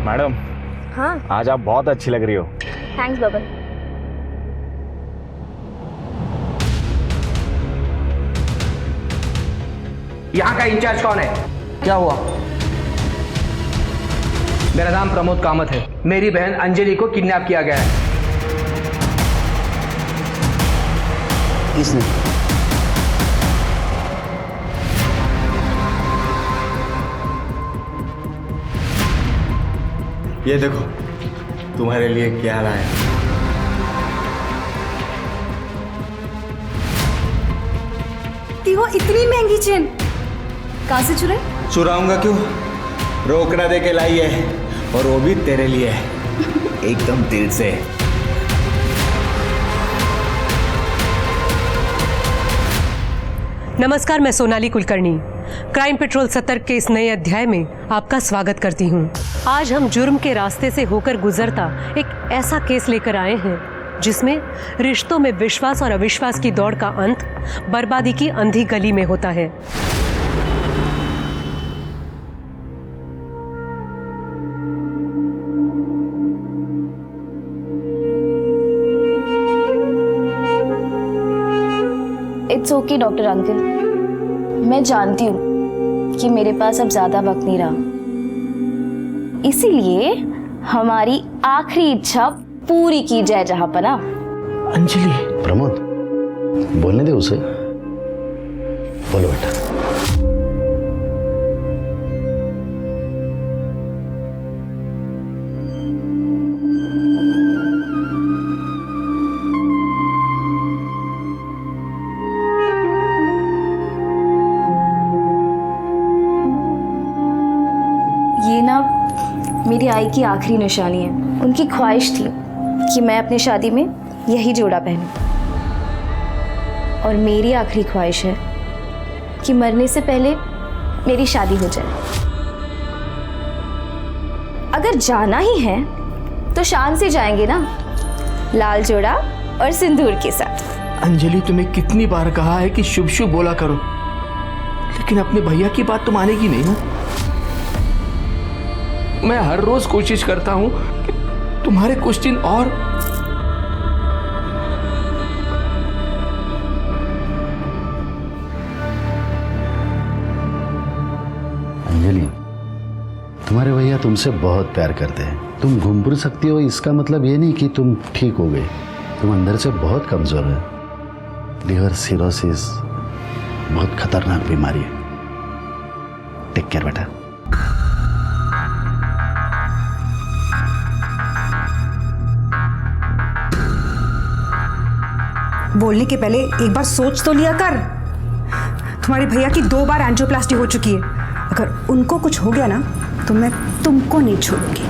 Madam. हाँ आज आप बहुत अच्छी लग रही हो। थैंक्स बबन। यहाँ का इंचार्ज कौन है? क्या हुआ? मेरा नाम प्रमोद कामत है। मेरी बहन अंजलि को किडनैप किया गया है। किसने? ये देखो तुम्हारे लिए क्या लाया। वो इतनी महंगी चेन कहाँ से चुराई? चुराऊंगा क्यों, रोकड़ा दे के लाई है, और वो भी तेरे लिए एकदम दिल से। नमस्कार, मैं सोनाली कुलकर्णी क्राइम पेट्रोल सतर्क के इस नए अध्याय में आपका स्वागत करती हूं। आज हम जुर्म के रास्ते से होकर गुजरता एक ऐसा केस लेकर आए हैं जिसमें रिश्तों में विश्वास और अविश्वास की दौड़ का अंत बर्बादी की अंधी गली में होता है। इट्स ओके डॉक्टर अंकल, मैं जानती हूँ कि मेरे पास अब ज्यादा वक्त नहीं रहा, इसीलिए हमारी आखिरी इच्छा पूरी की जाए जहांपना। अंजलि। प्रमोद, बोलने दे उसे। बोलो बेटा। ये ना मेरी आई की आखिरी निशानी है। उनकी ख्वाहिश थी कि मैं अपनी शादी में यही जोड़ा पहनूं, और मेरी आखिरी ख्वाहिश है कि मरने से पहले मेरी शादी हो जाए। अगर जाना ही है तो शान से जाएंगे ना, लाल जोड़ा और सिंदूर के साथ। अंजलि, तुम्हें कितनी बार कहा है कि शुभ शुभ बोला करो, लेकिन अपने भैया की बात तो मानेगी नहीं ना। मैं हर रोज कोशिश करता हूं कि तुम्हारे कुछ दिन और। अंजलि, तुम्हारे भैया तुमसे बहुत प्यार करते हैं। तुम घूम फिर सकती हो, इसका मतलब ये नहीं कि तुम ठीक हो गए। तुम अंदर से बहुत कमजोर है। लिवर सिरोसिस बहुत खतरनाक बीमारी है। टेक केयर बेटा। बोलने के पहले एक बार सोच तो लिया कर। तुम्हारे भैया की 2 बार एंजियोप्लास्टी हो चुकी है। अगर उनको कुछ हो गया ना तो मैं तुमको नहीं छोड़ूंगी।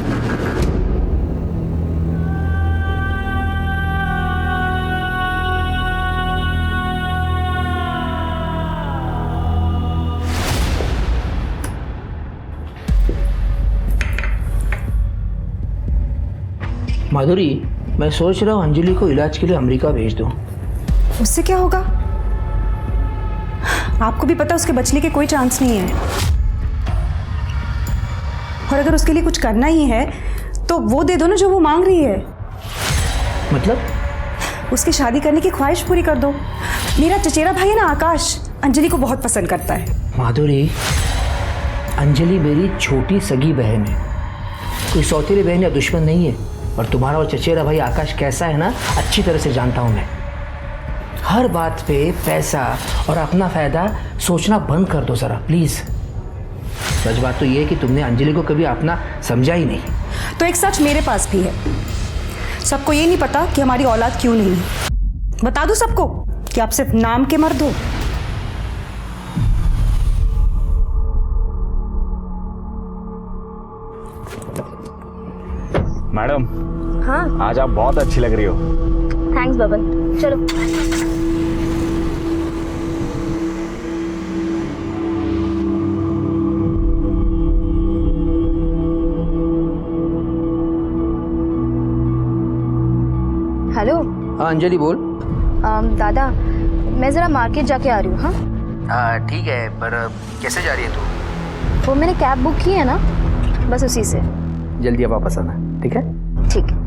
माधुरी, मैं सोच रहा हूँ अंजलि को इलाज के लिए अमेरिका भेज दूँ। उससे क्या होगा? आपको भी पता उसके बचने के कोई चांस नहीं है, और अगर उसके लिए कुछ करना ही है तो वो दे दो ना जो वो मांग रही है। मतलब? उसकी शादी करने की ख्वाहिश पूरी कर दो। मेरा चचेरा भाई है ना आकाश, अंजलि को बहुत पसंद करता है। माधुरी, अंजलि मेरी छोटी सगी बहन है, कोई सौतेली बहन या दुश्मन नहीं है। और तुम्हारा और चचेरा भाई आकाश कैसा है ना, अच्छी तरह से जानता हूँ मैं। हर बात पे पैसा और अपना फायदा सोचना बंद कर दो जरा प्लीज। सच बात तो ये है कि तुमने अंजलि को कभी अपना समझा ही नहीं। तो एक सच मेरे पास भी है। सबको ये नहीं पता कि हमारी औलाद क्यों नहीं है। बता दो सबको कि आप सिर्फ नाम के मर्द हो। मैडम। हाँ आज आप बहुत अच्छी लग रही हो। थैंक्स बबन। चलो। हेलो। हाँ अंजलि बोल। दादा, मैं ज़रा मार्केट जाके आ रही हूँ। हाँ ठीक है, पर कैसे जा रही है तू? वो मैंने कैब बुक की है ना, बस उसी से। जल्दी आप वापस आना, ठीक है? ठीक है।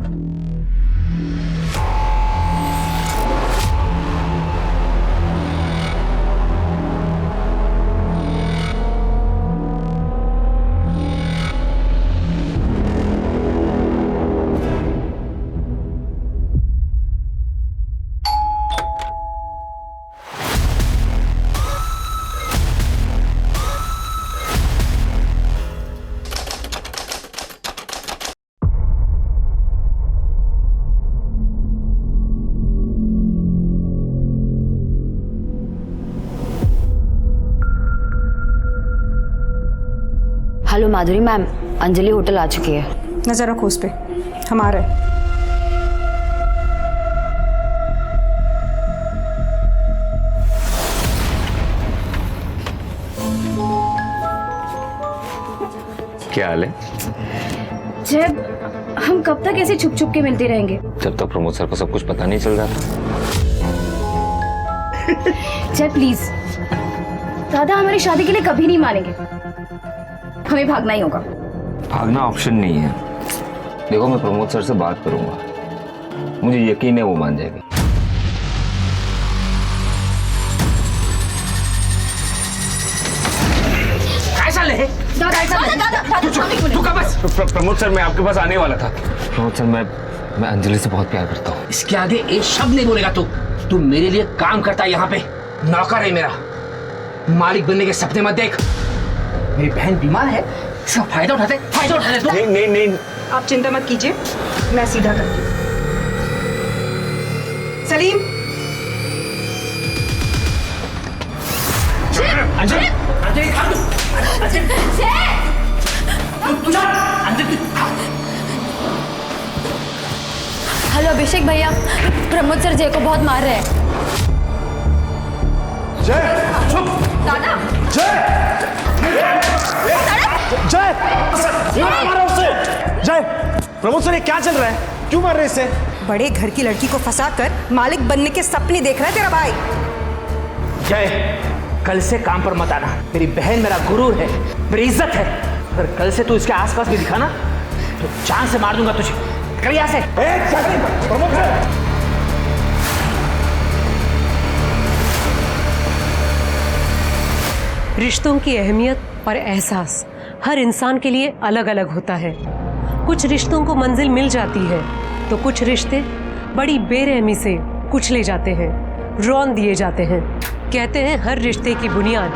हेलो माधुरी मैम, अंजलि होटल आ चुकी है। नजर रखो उस पे, हम आ रहे हैं। क्या हाल है? जब हम कब तक ऐसे छुप छुप के मिलते रहेंगे? जब तक प्रमोद सर को सब कुछ पता नहीं चल जाता। जय प्लीज, दादा हमारी शादी के लिए कभी नहीं मानेंगे, हमें भागना ही होगा। भागना ऑप्शन नहीं है। देखो मैं प्रमोद सर से बात करूंगा, मुझे यकीन है वो मान जाएगी। प्रमोद सर मैं आपके पास आने वाला था। प्रमोद सर मैं अंजलि से बहुत प्यार करता हूँ। इसके आगे एक शब्द नहीं बोलेगा तू मेरे लिए काम करता है, यहाँ पे नौकर है मेरा। मालिक बनने के सपने मत देख। मेरी बहन बीमार है, इसका फायदा उठाते तू। नहीं आप चिंता मत कीजिए, मैं सीधा करती हूँ। सलीम, हेलो अभिषेक भैया, प्रमोद सर जय को बहुत मार रहे हैं। जय चुप। दादा जय मारो उसे। जय, प्रमोद सर ये क्या चल रहा है? क्यों मार रहे इसे? बड़े घर की लड़की को फंसाकर मालिक बनने के सपने देख रहा है तेरा भाई। जय, कल से काम पर मत आना। मेरी बहन मेरा गुरूर है, मेरी इज्जत है। अगर कल से तू इसके आसपास भी दिखा ना तो जान से मार दूंगा तुझे। कर यहाँ से। प्रमोद सर, रिश्तों की अहमियत और एहसास हर इंसान के लिए अलग अलग होता है। कुछ रिश्तों को मंजिल मिल जाती है तो कुछ रिश्ते बड़ी बेरहमी से कुचले जाते हैं, रौंद दिए जाते हैं। कहते हैं हर रिश्ते की बुनियाद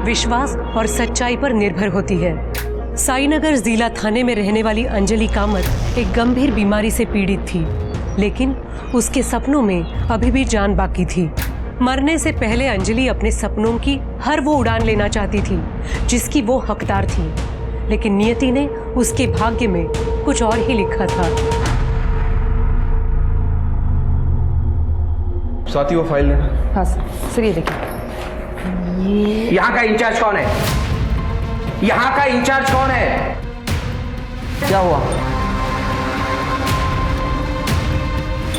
विश्वास और सच्चाई पर निर्भर होती है। साईनगर जिला थाने में रहने वाली अंजलि कामत एक गंभीर बीमारी से पीड़ित थी, लेकिन उसके सपनों में अभी भी जान बाकी थी। मरने से पहले अंजलि अपने सपनों की हर वो उड़ान लेना चाहती थी जिसकी वो हकदार थी, लेकिन नियति ने उसके भाग्य में कुछ और ही लिखा था। साथी वो फाइल लेना। हाँ सर, ये देखिए। यहाँ का इंचार्ज कौन है? यहाँ का इंचार्ज कौन है? क्या हुआ?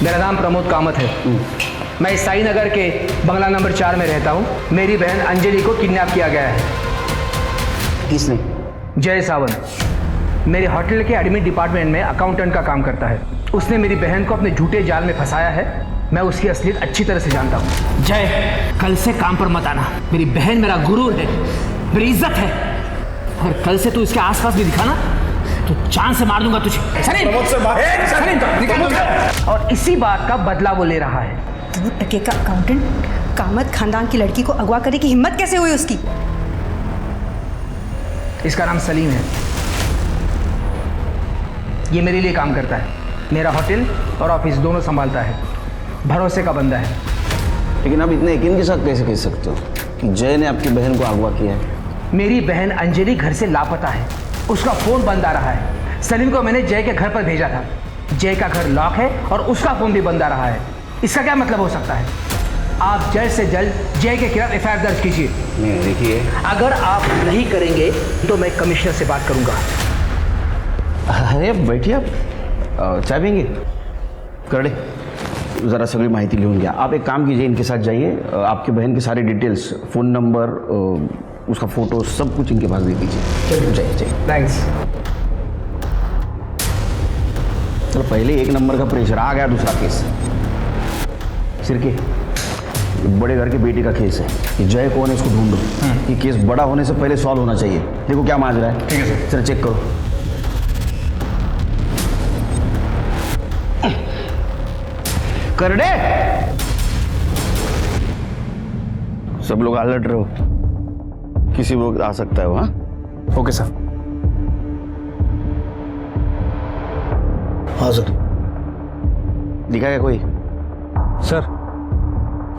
मेरा नाम प्रमोद कामत है। मैं साईनगर के बंगला नंबर 4 में रहता हूँ। मेरी बहन अंजलि को किडनैप किया गया है। किसने? जय सावंत मेरे होटल के एडमिन डिपार्टमेंट में अकाउंटेंट का काम करता है। उसने मेरी बहन को अपने झूठे जाल में फंसाया है। मैं उसकी असलियत अच्छी तरह से जानता हूँ। जय, कल से काम पर मत आना। मेरी बहन मेरा गुरूर है, मेरी इज्जत है। अगर कल से तू इसके आसपास भी दिखा ना तो जान से मार दूंगा तुझे। और इसी बात का बदला वो ले रहा है। 2 टके का अकाउंटेंट कामत खानदान की लड़की को अगवा करने की हिम्मत कैसे हुई उसकी? इसका नाम सलीम है। ये मेरे लिए काम करता है, मेरा होटल और ऑफिस दोनों संभालता है। भरोसे का बंदा है। लेकिन आप इतने यकीन के साथ कैसे कह सकते हो कि जय ने आपकी बहन को अगवा किया है? मेरी बहन अंजलि घर से लापता है, उसका फोन बंद आ रहा है। सलीम को मैंने जय के घर पर भेजा था। जय का घर लॉक है और उसका फोन भी बंद आ रहा है। इसका क्या मतलब हो सकता है? आप जल्द से जल्द जय के खिलाफ एफआईआर दर्ज कीजिए। देखिए, अगर आप नहीं करेंगे तो मैं कमिश्नर से बात करूंगा। अरे बैठिए, आप चाय पिएंगे? करड़े ज़रा सगळी माहिती लिहून घ्या। आप एक काम कीजिए, इनके साथ जाइए, आपकी बहन की सारी डिटेल्स, फ़ोन नंबर, उसका फ़ोटो, सब कुछ इनके पास दे दीजिए। चलिए, जाइए। थैंक्स। चल पहले एक नंबर का प्रेशर आ गया, दूसरा केस सिरके, बड़े घर के बेटे का केस है। ये जय कौन है इसको ढूंढो। ये केस बड़ा होने से पहले सॉल्व होना चाहिए। देखो क्या मांग रहा है। ठीक है सर। चल चेक करो। करडे, सब लोग अलर्ट रहो, किसी वक्त आ सकता है वो। हाँ ओके सर। हाँ सर। दिखा क्या कोई? सर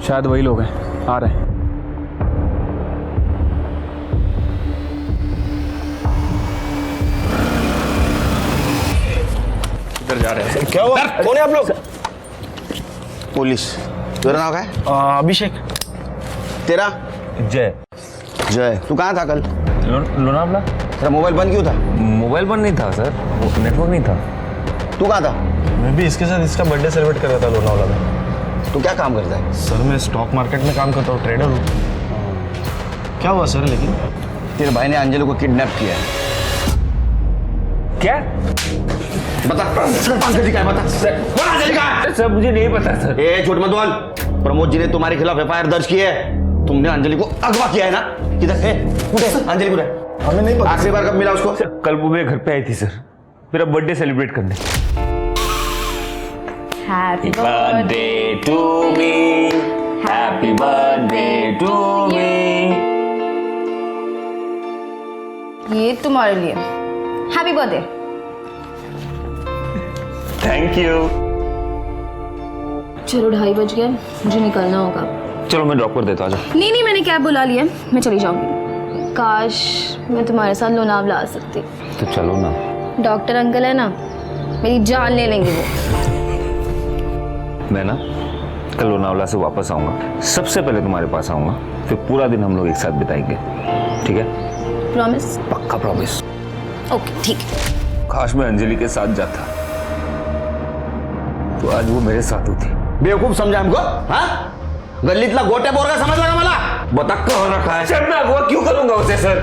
शायद वही लोग हैं, आ रहे हैं। इधर जा रहे हैं। क्या हुआ? कौन है आप लोग? पुलिस। तेरा नाम क्या है? अभिषेक। तेरा? जय। जय। तू कहाँ था कल? लोनावला। तेरा मोबाइल बंद क्यों था? मोबाइल बंद नहीं था सर, वो नेटवर्क नहीं था। तू कहाँ था? मैं भी इसके साथ इसका बर्थडे सेलिब्रेट कर रहा था लोनावला में। तू क्या काम करता है? सर मैं स्टॉक मार्केट में काम करता हूँ, ट्रेडर हूँ। क्या हुआ सर? लेकिन तेरे भाई ने अंजलि को किडनैप किया है। क्या? बता अंजलि का है, बता अंजलि का है। सर मुझे नहीं पता सर। ए झूठ मत बोल। प्रमोद जी ने तुम्हारे खिलाफ एफआईआर दर्ज की है। तुमने अंजलि को अगवा किया है ना? किधर है अंजलि? को हमें नहीं पता। आखिरी बार कब मिला उसको? कल वो मेरे घर पे आई थी सर, मेरा बर्थडे सेलिब्रेट करने। Happy birthday to me, happy birthday to me. ये तुम्हारे लिए। Happy birthday. Thank you. चलो 2:30 बज गए, मुझे निकलना होगा। चलो मैं ड्रॉप कर देता हूँ। आजा। नहीं मैंने कैब बुला लिया, मैं चली जाऊंगी। काश मैं तुम्हारे साथ लोनावला आ सकती। तो चलो ना। डॉक्टर अंकल है ना, मेरी जान ले लेंगे वो। मैं ना कल लोनावला से वापस आऊंगा, सबसे पहले तुम्हारे पास आऊंगा, फिर पूरा दिन हम लोग एक साथ बिताएंगे, ठीक है? प्रॉमिस? पक्का प्रॉमिस। ओके ठीक है। काश मैं अंजलि के साथ जाता तो आज वो मेरे साथ होती। बेवकूफ समझा हमको? हाँ गल्लीतला गोट्या बोरगा समझ लगा मला? बता कहाँ रखा है सर? मैं अगवा क्यों करूंगा उसे सर?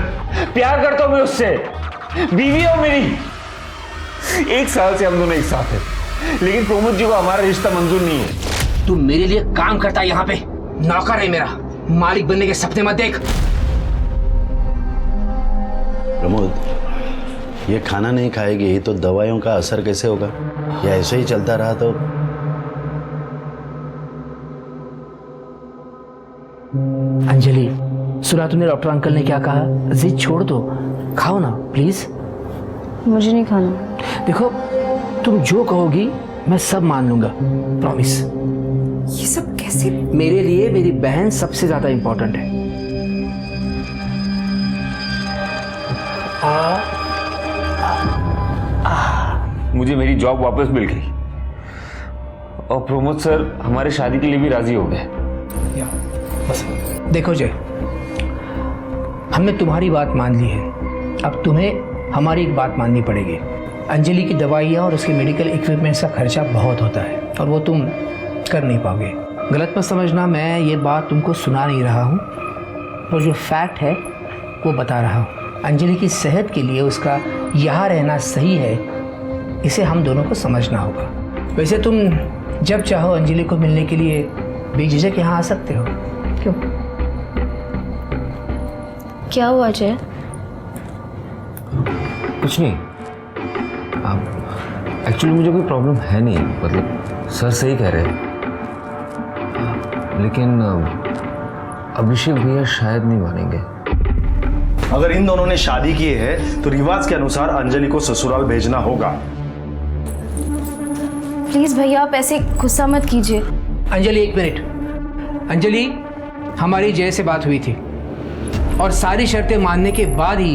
प्यार करता हूं मैं उससे, बीवी है मेरी। 1 साल से हम दोनों एक साथ हैं, लेकिन प्रमोद जी को हमारा रिश्ता मंजूर नहीं है। तू मेरे लिए काम करता है यहाँ पे, नौकर है मेरा, मालिक बनने के सपने मत देख। प्रमोद, ये खाना नहीं खाएगी तो दवाइयों का असर कैसे होगा? या ऐसे ही चलता रहा तो? अंजलि, सुना तूने डॉक्टर अंकल ने क्या कहा? जिद छोड़ दो, खाओ ना प्लीज। मुझे नहीं खाना। देखो तुम जो कहोगी मैं सब मान लूंगा, प्रॉमिस। ये सब कैसे? मेरे लिए मेरी बहन सबसे ज्यादा इंपॉर्टेंट है। मुझे मेरी जॉब वापस मिल गई और प्रमोद सर हमारे शादी के लिए भी राजी हो गए। देखो जय, हमने तुम्हारी बात मान ली है, अब तुम्हें हमारी एक बात माननी पड़ेगी। अंजलि की दवाइयाँ और उसके मेडिकल इक्विपमेंट्स का खर्चा बहुत होता है और वो तुम कर नहीं पाओगे। गलत मत समझना, मैं ये बात तुमको सुना नहीं रहा हूँ, और जो फैक्ट है वो बता रहा हूँ। अंजलि की सेहत के लिए उसका यहाँ रहना सही है, इसे हम दोनों को समझना होगा। वैसे तुम जब चाहो अंजलि को मिलने के लिए बेझिझक यहाँ आ सकते हो। क्यों? क्या हुआ जय? कुछ नहीं, अब एक्चुअली मुझे कोई प्रॉब्लम है नहीं, मतलब सर सही कह रहे हैं, लेकिन अभिषेक भैया शायद नहीं मानेंगे। अगर इन दोनों ने शादी की है तो रिवाज के अनुसार अंजलि को ससुराल भेजना होगा। प्लीज भैया आप ऐसे गुस्सा मत कीजिए। अंजलि एक मिनट। अंजलि, हमारी जय से बात हुई थी और सारी शर्तें मानने के बाद ही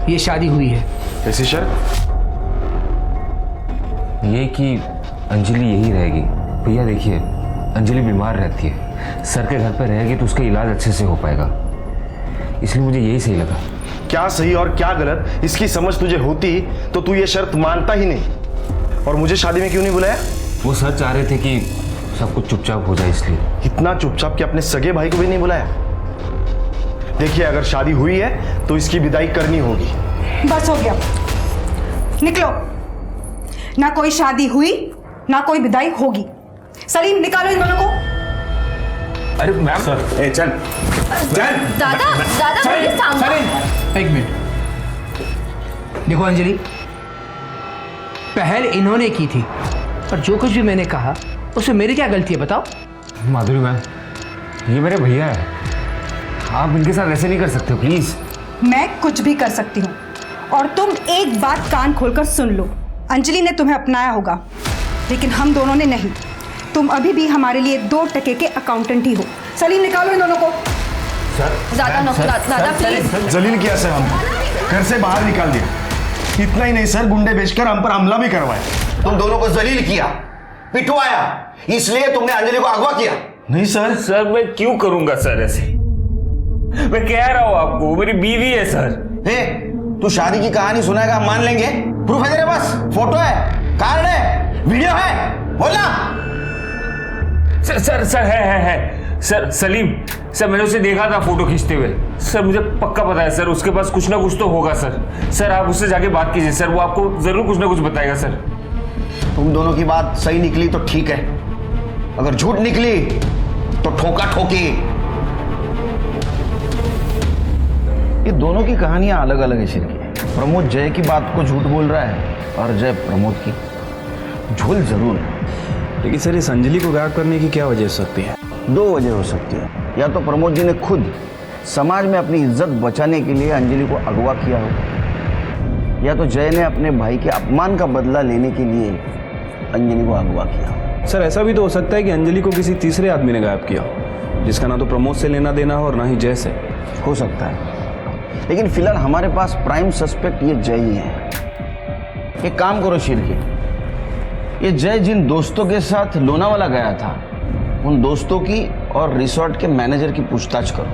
ये शादी हुई है। ऐसी शर्त? ये कि अंजलि यही रहेगी। भैया देखिए, अंजलि बीमार रहती है, सर के घर पर रहेगी तो उसका इलाज अच्छे से हो पाएगा, इसलिए मुझे यही सही लगा। क्या सही और क्या गलत इसकी समझ तुझे होती तो तू ये शर्त मानता ही नहीं। और मुझे शादी में क्यों नहीं बुलाया? वो सर चाह रहे थे कि सब कुछ चुपचाप हो जाए, इसलिए। इतना चुपचाप कि अपने सगे भाई को भी नहीं बुलाया? देखिए, अगर शादी हुई है तो इसकी विदाई करनी होगी। बस हो गया, निकलो। ना कोई शादी हुई ना कोई विदाई होगी। सलीम निकालो इन दोनों को। अरे मैम सर ए चल चल दादा दादा मेरे सामने। एक मिनट, देखो अंजलि, पहल इन्होंने की थी और जो कुछ भी मैंने कहा उसमें मेरी क्या गलती है बताओ? माधुरी मैम, ये मेरे भैया है, आप इनके साथ ऐसे नहीं कर सकते हो प्लीज। मैं कुछ भी कर सकती हूँ और तुम एक बात कान खोलकर सुन लो। अंजलि ने तुम्हें अपनाया होगा लेकिन हम दोनों ने नहीं। तुम अभी भी हमारे लिए 2 टके के अकाउंटेंट ही हो। सलीम निकालो इन दोनों को। दादा दादा प्लीज। जलील किया सर, हम घर से बाहर निकाल दिया। इतना ही नहीं सर, गुंडे बेचकर हम पर हमला भी करवाए। तुम दोनों को जलील किया, पिटवाया, इसलिए तुमने अंजलि को अगवा किया। नहीं सर। सर मैं क्यों करूंगा सर ऐसे? मैं कह रहा हूं आपको, वो मेरी बीवी है सर। हे, तू शादी की कहानी सुनाएगा, हम मान लेंगे। प्रूफ है तेरे पास? फोटो है, कार्ड है, वीडियो है, बोलना। सर सर सर है सर। सलीम सर, मैंने उसे देखा था फोटो खींचते हुए। सर मुझे पक्का पता है सर, उसके पास कुछ ना कुछ तो होगा सर। सर आप उससे जाके बात कीजिए सर, वो आपको जरूर कुछ ना कुछ बताएगा सर। तुम दोनों की बात सही निकली तो ठीक है, अगर झूठ निकली तो ठोका ठोकी। ये दोनों की कहानियां अलग अलग है शिरकी। प्रमोद जय की बात को झूठ बोल रहा है और जय प्रमोद की। झूल जरूर है, लेकिन सर इस अंजलि को गायब करने की क्या वजह हो सकती है? 2 वजह हो सकती है। या तो प्रमोद जी ने खुद समाज में अपनी इज्जत बचाने के लिए अंजलि को अगवा किया हो, या तो जय ने अपने भाई के अपमान का बदला लेने के लिए अंजलि को अगवा किया हो। सर ऐसा भी तो हो सकता है कि अंजलि को किसी तीसरे आदमी ने गायब किया हो, जिसका ना तो प्रमोद से लेना देना हो और ना ही जय से। हो सकता है, लेकिन फिलहाल हमारे पास प्राइम सस्पेक्ट ये जय ही है। एक काम करो शिरकी, ये जय जिन दोस्तों के साथ लोनावाला गया था उन दोस्तों की और रिसोर्ट के मैनेजर की पूछताछ करो।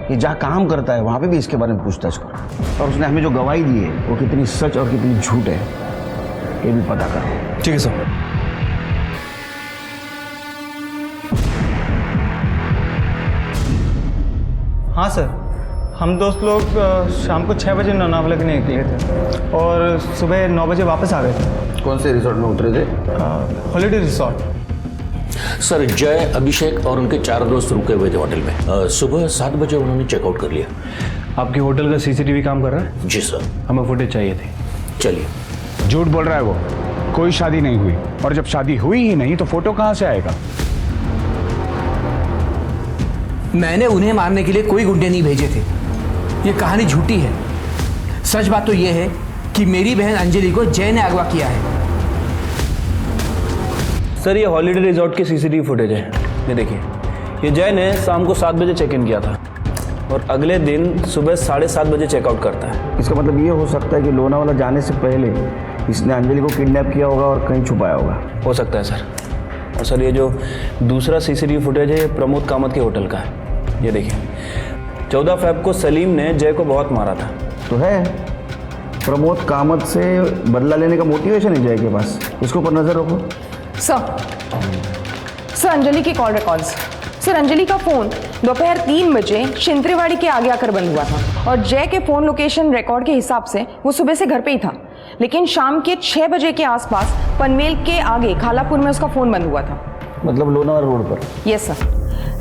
ये जहाँ काम करता है वहाँ पे भी इसके बारे में पूछताछ करो, और उसने हमें जो गवाही दी है वो कितनी सच और कितनी झूठ है ये भी पता करो। ठीक है सर। हाँ सर, हम दोस्त लोग शाम को 6 बजे लोनावाला के लिए निकले थे और सुबह 9 बजे वापस आ गए थे। कौन से रिसोर्ट में उतरे थे? Holiday resort. सर जय, अभिषेक और उनके 4 दोस्त रुके हुए थे होटल में। सुबह 7 बजे उन्होंने चेकआउट कर लिया। आपके होटल का सीसीटीवी काम कर रहा है? जी सर। हमें फुटेज चाहिए थी। चलिए। झूठ बोल रहा है वो, कोई शादी नहीं हुई, और जब शादी हुई ही नहीं तो फोटो कहाँ से आएगा? मैंने उन्हें मारने के लिए कोई गुंडे नहीं भेजे थे। ये कहानी झूठी है। सच बात तो ये है कि मेरी बहन अंजलि को जय ने अगवा किया है। सर ये हॉलीडे रिजॉर्ट के सीसीटीवी फुटेज है, ये देखिए। ये जय ने शाम को 7 बजे चेक इन किया था और अगले दिन सुबह 7:30 बजे चेकआउट करता है। इसका मतलब ये हो सकता है कि लोनावाला जाने से पहले इसने अंजलि को किडनैप किया होगा और कहीं छुपाया होगा। हो सकता है सर। और सर ये जो दूसरा सीसीटीवी फुटेज है ये प्रमोद कामत के होटल का है, ये देखिए। 14 फ़रवरी को सलीम ने जय को बहुत मारा था। तो है, प्रमोद कामत से बदला लेने का मोटिवेशन है जय के पास। इसके ऊपर नजर रखो। सर अंजलि की कॉल रिकॉर्ड्स। सर अंजलि का फ़ोन दोपहर 3 बजे शिंत्रेवाड़ी के आगे आकर बंद हुआ था और जय के फ़ोन लोकेशन रिकॉर्ड के हिसाब से वो सुबह से घर पे ही था, लेकिन शाम के 6 बजे के आसपास पनवेल के आगे खालापुर में उसका फ़ोन बंद हुआ था। मतलब लोनावाला रोड पर? Yes sir.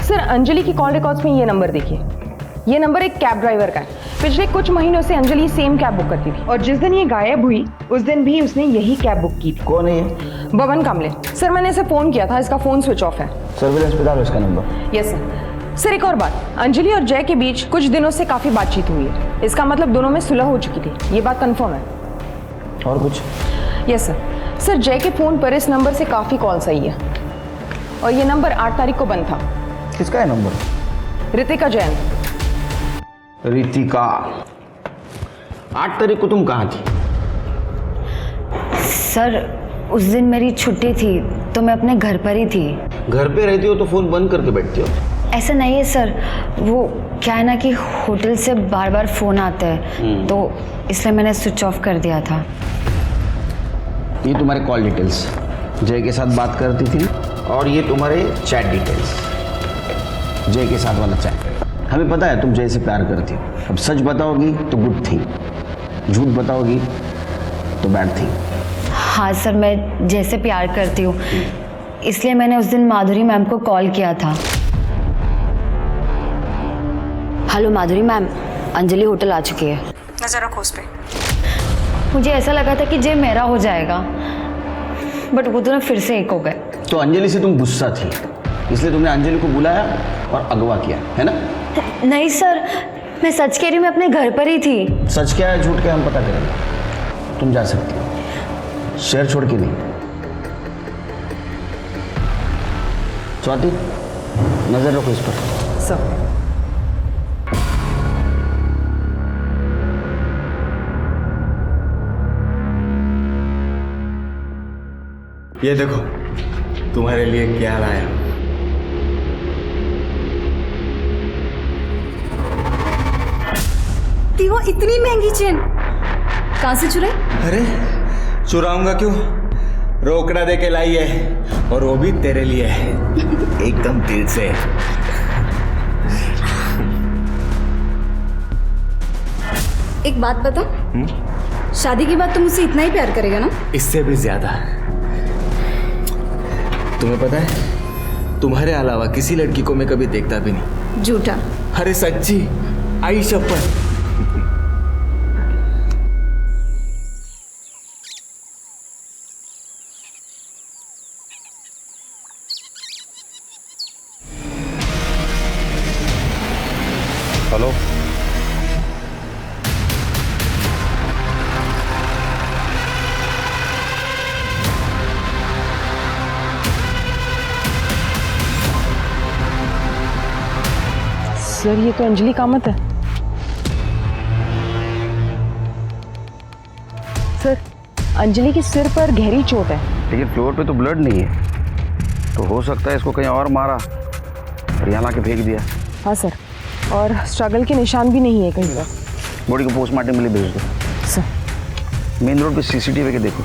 सर अंजलि की कॉल रिकॉर्ड्स में ये नंबर देखिए। ये नंबर एक कैब ड्राइवर का है। पिछले कुछ महीनों से अंजलि सेम कैब बुक करती थी और जिस दिन ये गायब हुई उस दिन भी उसने यही कैब बुक की थी। कौन है ये? बबन कामले। सर मैंने इसे फ़ोन किया था, इसका फ़ोन स्विच ऑफ है। सर्विलेंस पे डालो इसका नंबर। Yes sir. सर एक और बात, अंजलि और जय के बीच कुछ दिनों से काफ़ी बातचीत हुई है। इसका मतलब दोनों में सुलह हो चुकी थी, ये बात कंफर्म है। और कुछ? Yes sir. सर जय के फ़ोन पर इस नंबर से काफ़ी कॉल्स आई है और ये नंबर 8 तारीख को बंद था। किसका है नंबर? रितिका जैन। रितिका, 8 तारीख को तुम कहाँ थी? सर उस दिन मेरी छुट्टी थी तो मैं अपने घर पर ही थी। घर पे रहती हो तो फोन बंद करके बैठती हो? ऐसा नहीं है सर, वो क्या है ना कि होटल से बार बार फ़ोन आता है तो इसलिए मैंने स्विच ऑफ कर दिया था। ये तुम्हारे कॉल डिटेल्स, जय के साथ बात करती थी, और ये तुम्हारे चैट डिटेल्स, जय के साथ वाला चैट। हमें पता है तुम जय से प्यार करती हो। अब सच बताओगी तो गुड थिंग, झूठ बताओगी तो बैड थिंग। हाँ सर, मैं जैसे प्यार करती हूँ, इसलिए मैंने उस दिन माधुरी मैम को कॉल किया था। हेलो माधुरी मैम, अंजलि होटल आ चुकी है। नजर रखो उस पे। मुझे ऐसा लगा था कि जय मेरा हो जाएगा, बट वो दोनों फिर से एक हो गए। तो अंजलि से तुम गुस्सा थी, इसलिए तुमने अंजलि को बुलाया और अगवा किया, है ना? नहीं सर, मैं सच कह रही हूँ, मैं अपने घर पर ही थी। सच क्या है झूठ क्या हम पता करेंगे। तुम जा सकती हो, शहर छोड़ के नहीं। स्वाति, नजर रखो इस पर। सर ये देखो तुम्हारे लिए क्या लाया। वो इतनी महंगी चेन कहां से चुराई? अरे चुराऊंगा क्यों, रोकड़ा दे के लाई है, और वो भी तेरे लिए है, एकदम दिल से। एक बात बता, शादी के बाद तुम मुझसे इतना ही प्यार करेगा ना? इससे भी ज्यादा। तुम्हें पता है, तुम्हारे अलावा किसी लड़की को मैं कभी देखता भी नहीं। झूठा। अरे सच्ची, आई शपथ। हेलो, सर, ये तो अंजलि कामत है। सर, अंजलि के सिर पर गहरी चोट है। लेकिन फ्लोर पे तो ब्लड नहीं है, तो हो सकता है इसको कहीं और मारा और यहाँ ला के फेंक दिया। हाँ सर, और स्ट्रगल के निशान भी नहीं है कहीं पर। बॉडी को पोस्टमार्टम के लिए भेज दो। सर, मेन रोड पे सीसीटीवी के देखो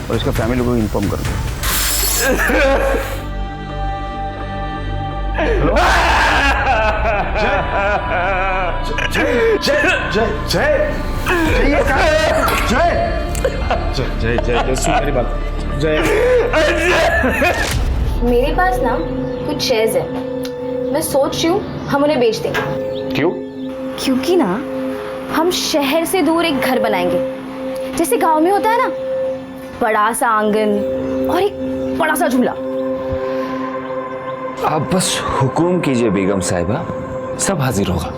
और इसका फैमिली को इन्फॉर्म कर दो। जय जय जय जय जय सुन मेरी बात। जय, मेरे पास ना कुछ शेयर्स है, मैं सोच रही हूँ हम उन्हें बेच दें। क्यों? क्योंकि ना हम शहर से दूर एक घर बनाएंगे, जैसे गांव में होता है ना, बड़ा सा आंगन और एक बड़ा सा झूला। आप बस हुकुम कीजिए बेगम साहिबा, सब हाजिर होगा।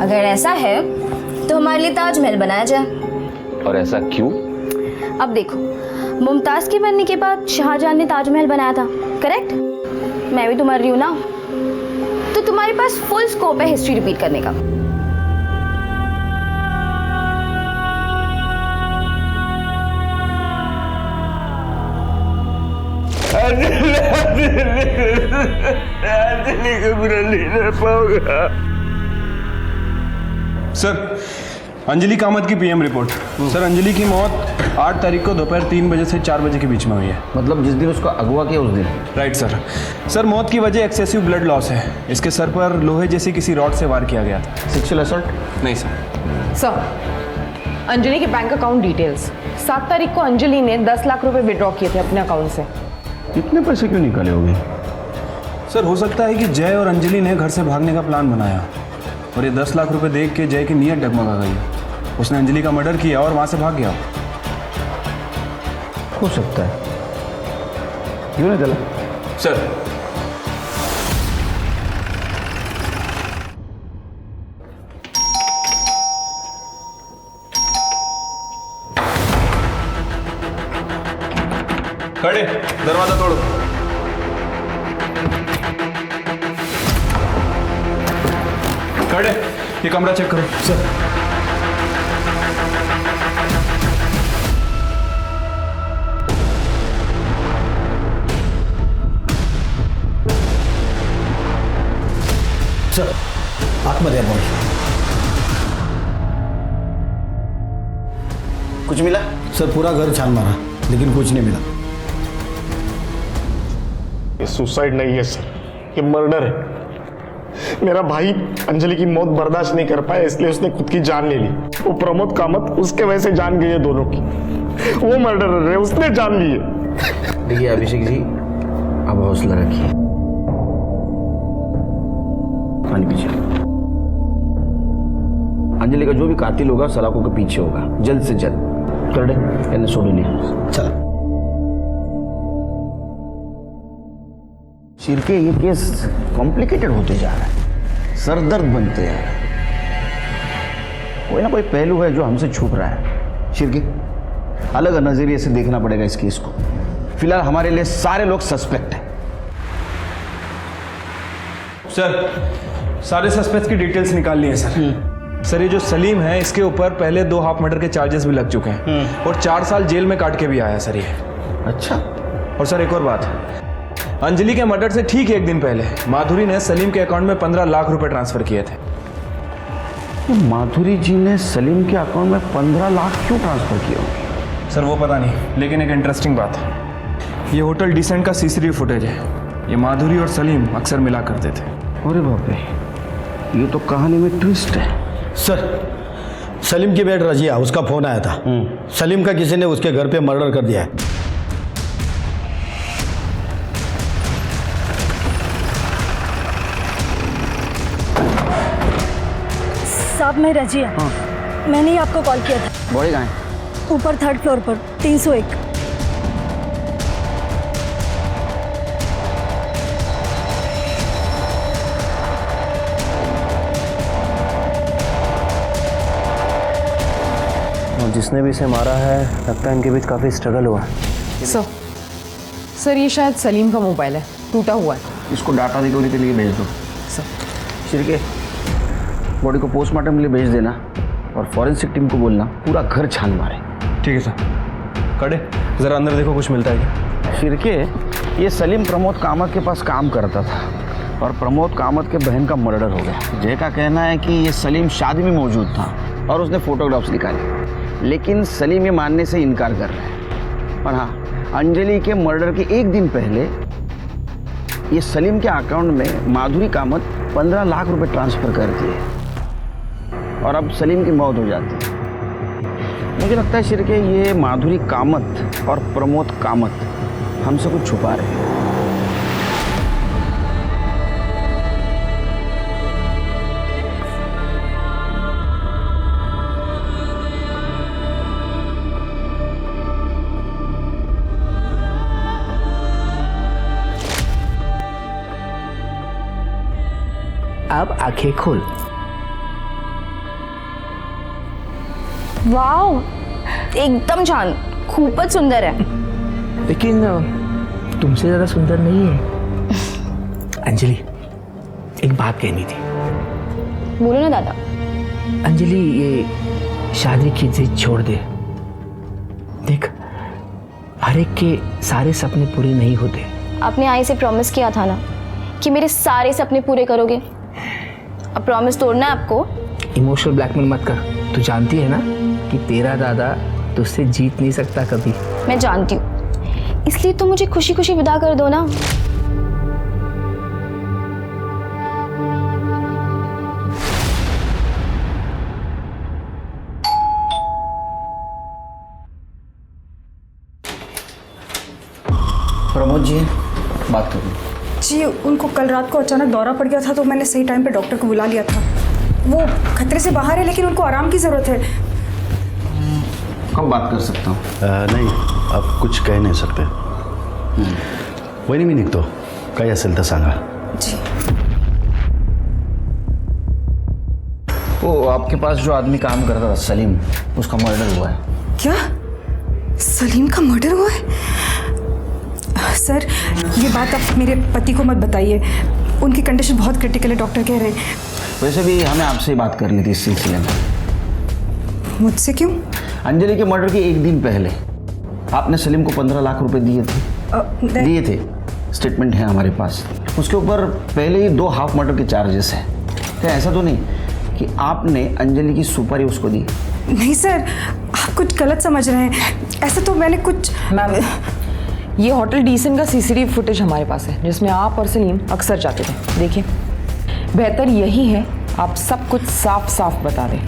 अगर ऐसा है तो हमारे लिए ताजमहल बनाया जाए। और ऐसा क्यों? अब देखो, मुमताज के बनने के बाद शाहजहां ने ताजमहल बनाया था, करेक्ट? मैं भी तुम्हारी हूं ना, तो तुम्हारे पास फुल स्कोप है हिस्ट्री रिपीट करने का। अंजलि को बुरा नहीं रह पाऊंगा। सर, अंजलि कामत की पीएम रिपोर्ट। सर, अंजलि की मौत 8 तारीख को दोपहर 3 बजे से 4 बजे के बीच में हुई है। मतलब जिस दिन उसको अगवा किया उस दिन? Right sir. सर, मौत की वजह एक्सेसिव ब्लड लॉस है। इसके सर पर लोहे जैसी किसी रॉड से वार किया गया था। Sexual assault? नहीं सर। सर, अंजलि के बैंक अकाउंट डिटेल्स। 7 तारीख को अंजलि ने 10 लाख रुपए विड्रॉ किए थे अपने अकाउंट से। इतने पैसे क्यों निकाले होंगे? सर, हो सकता है कि जय और अंजलि ने घर से भागने का प्लान बनाया और ये 10 लाख रुपए देख के जय की नीयत डगमगा गई। उसने अंजलि का मर्डर किया और वहां से भाग गया। हो सकता है, क्यों नहीं चला? सर, खड़े, दरवाजा तोड़ो। खड़े, ये कमरा चेक करो। सर, सर, आतमध्ये आहे बॉडी। कुछ मिला? सर, पूरा घर छान मारा लेकिन कुछ नहीं मिला। ये सुसाइड नहीं है सर, ये मर्डर है। मेरा भाई अंजलि की मौत बर्दाश्त नहीं कर पाया, इसलिए उसने खुद की जान ले ली। वो प्रमोद कामत उसके वजह से जान गई है दोनों की। वो मर्डरर है, उसने जान ली है। देखिए अभिषेक जी, अब हौसला रखिए, पानी पीछे। अंजलि का जो भी कातिल होगा सलाखों के पीछे होगा, जल्द से जल्द। कर दे, मैंने सोने लिया। चल शिरके, ये केस कॉम्प्लिकेटेड होते जा रहा है, सरदर्द बनते जा रहा है। कोई ना कोई पहलू है जो हमसे छुप रहा है। शिरके, अलग नजरिए से देखना पड़ेगा इस केस को। फिलहाल हमारे लिए सारे लोग सस्पेक्ट हैं। सर, सारे सस्पेक्ट्स की डिटेल्स निकाल ली है सर। सर, ये जो सलीम है इसके ऊपर पहले 2 हाफ मर्डर के चार्जेस भी लग चुके हैं और 4 साल जेल में काट के भी आया सर ये। अच्छा। और सर एक और बात, अंजलि के मर्डर से ठीक 1 दिन पहले माधुरी ने सलीम के अकाउंट में 15 लाख रुपए ट्रांसफर किए थे। तो माधुरी जी ने सलीम के अकाउंट में 15 लाख क्यों ट्रांसफर किए होंगे? सर वो पता नहीं, लेकिन एक इंटरेस्टिंग बात है, ये होटल डिसेंट का सीसीटीवी फुटेज है। ये माधुरी और सलीम अक्सर मिला करते थे। अरे बाप रे, ये तो कहानी में ट्विस्ट है। सर, सलीम की बेट रजिया, उसका फोन आया था। सलीम का किसी ने उसके घर पे मर्डर कर दिया है। साहब, मैं रजिया। मैंने ही आपको कॉल किया था। बॉडी कहाँ है? ऊपर 3rd फ्लोर पर 301। जिसने भी इसे मारा है लगता है इनके बीच काफ़ी स्ट्रगल हुआ। सर, ये शायद सलीम का मोबाइल है, टूटा हुआ है। इसको डाटा रिकवरी के लिए भेज दो। शिरके, बॉडी को पोस्टमार्टम के लिए भेज देना और फॉरेंसिक टीम को बोलना पूरा घर छान मारे। ठीक है सर। कड़े, ज़रा अंदर देखो कुछ मिलता है क्या। शिरके, ये सलीम प्रमोद कामत के पास काम करता था और प्रमोद कामत के बहन का मर्डर हो गया। जय का कहना है कि ये सलीम शादी में मौजूद था और उसने फोटोग्राफ्स निकाले, लेकिन सलीम ये मानने से इनकार कर रहा है। और हाँ, अंजलि के मर्डर के 1 दिन पहले ये सलीम के अकाउंट में माधुरी कामत 15 लाख रुपए ट्रांसफ़र कर दिए और अब सलीम की मौत हो जाती है। मुझे लगता है शिरके, ये माधुरी कामत और प्रमोद कामत हमसे कुछ छुपा रहे हैं। अब आंखें खोल। वाओ, एकदम छान, खूपच सुंदर है। लेकिन तुमसे ज़्यादा सुंदर नहीं है। अंजलि, एक बात कहनी थी। बोलो ना दादा। अंजलि, ये शादी की जिद छोड़ दे। देख, हर एक के सारे सपने पूरे नहीं होते। आपने आई से प्रॉमिस किया था ना कि मेरे सारे सपने पूरे करोगे। अब प्रॉमिस तोड़ना है आपको। इमोशनल ब्लैकमेल मत कर। तू जानती है ना कि तेरा दादा तुझसे जीत नहीं सकता कभी। मैं जानती हूँ, इसलिए तो मुझे खुशी खुशी विदा कर दो ना। प्रमोद जी, बात करूँ जी। उनको कल रात को अचानक दौरा पड़ गया था, तो मैंने सही टाइम पे डॉक्टर को बुला लिया था। वो खतरे से बाहर है, लेकिन उनको आराम की ज़रूरत है। कब बात कर सकता हूँ? नाही, अब कुछ कह नहीं सकते। वहिनी, मी निघतो, काही असेल तर सांगा। जी। वो आपके पास जो आदमी काम करता था सलीम, उसका मर्डर हुआ है। क्या? सलीम का मर्डर हुआ है? सर, ये बात आप मेरे पति को मत बताइए। उनकी कंडीशन बहुत क्रिटिकल है, डॉक्टर कह रहे हैं। वैसे भी हमें आपसे ही बात करनी थी इस सिलसिले में। मुझसे क्यों? अंजलि के मर्डर के 1 दिन पहले आपने सलीम को 15 लाख रुपए दिए थे। स्टेटमेंट है हमारे पास। उसके ऊपर पहले ही 2 हाफ मर्डर के चार्जेस हैं। क्या ऐसा तो नहीं कि आपने अंजलि की सुपारी उसको दी? नहीं सर, आप कुछ गलत समझ रहे हैं। ऐसा तो मैंने कुछ। मैम, ये होटल डिसेंट का सीसीटीवी फुटेज हमारे पास है, जिसमें आप और सलीम अक्सर जाते थे। देखिए, बेहतर यही है आप सब कुछ साफ साफ बता दें।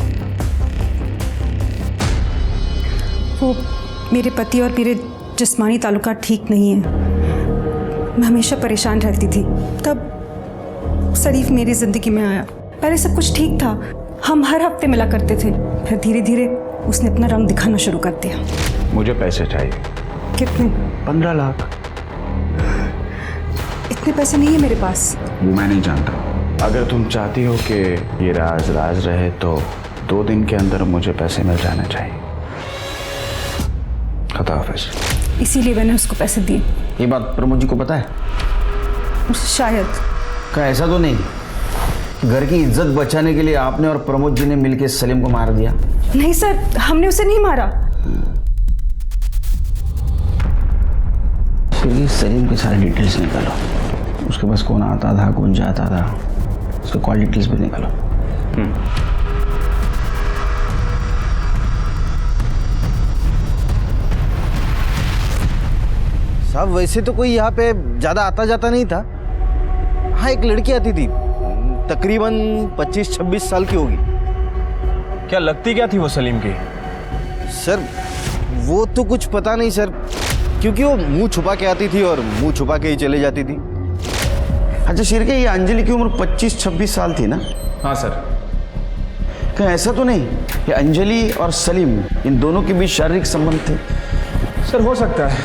वो मेरे पति और मेरे जिस्मानी ताल्लुकात ठीक नहीं हैं। मैं हमेशा परेशान रहती थी, तब शरीफ मेरी ज़िंदगी में आया। पहले सब कुछ ठीक था, हम हर हफ्ते मिला करते थे, फिर धीरे धीरे उसने अपना रंग दिखाना शुरू कर दिया। मुझे पैसे चाहिए। कितने? 15 लाख। इतने पैसे नहीं है मेरे पास। वो मैं नहीं जानता। अगर तुम चाहती हो कि ये राज राज रहे तो 2 दिन के अंदर मुझे पैसे मिल जाने चाहिए। खुदा हाफिज़। इसीलिए मैंने उसको पैसे दिए। ये बात प्रमोद जी को पता है? शायद। क्या ऐसा तो नहीं घर की इज्जत बचाने के लिए आपने और प्रमोद जी ने मिलकर सलीम को मार दिया? नहीं सर, हमने उसे नहीं मारा। फिर सलीम की सारी डिटेल्स निकालो, उसके पास कौन आता था कौन जाता था, उसके कॉल डिटेल्स भी निकालो। साहब वैसे तो कोई यहाँ पे ज़्यादा आता जाता नहीं था। हाँ, एक लड़की आती थी, तकरीबन 25-26 साल की होगी। क्या लगती क्या थी वो सलीम की? सर वो तो कुछ पता नहीं सर, क्योंकि वो मुंह छुपा के आती थी और मुंह छुपा के ही चले जाती थी। अच्छा शिरके, ये अंजलि की उम्र 25-26 साल थी ना? हाँ सर। क्या ऐसा तो नहीं कि अंजलि और सलीम इन दोनों के बीच शारीरिक संबंध थे? सर हो सकता है,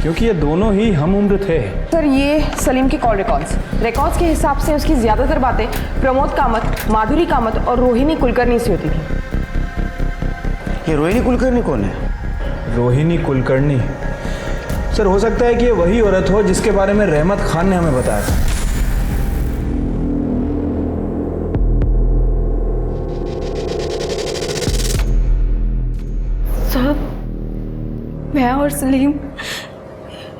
क्योंकि ये दोनों ही हम उम्र थे। सर ये सलीम के कॉल रिकॉर्ड्स के हिसाब से उसकी ज़्यादातर बातें प्रमोद कामत, माधुरी कामत और रोहिणी कुलकर्णी से होती थी। ये रोहिणी कुलकर्णी कौन है? रोहिणी कुलकर्णी सर हो सकता है कि ये वही औरत हो जिसके बारे में रहमत खान ने हमें बताया था। साहब, मैं और सलीम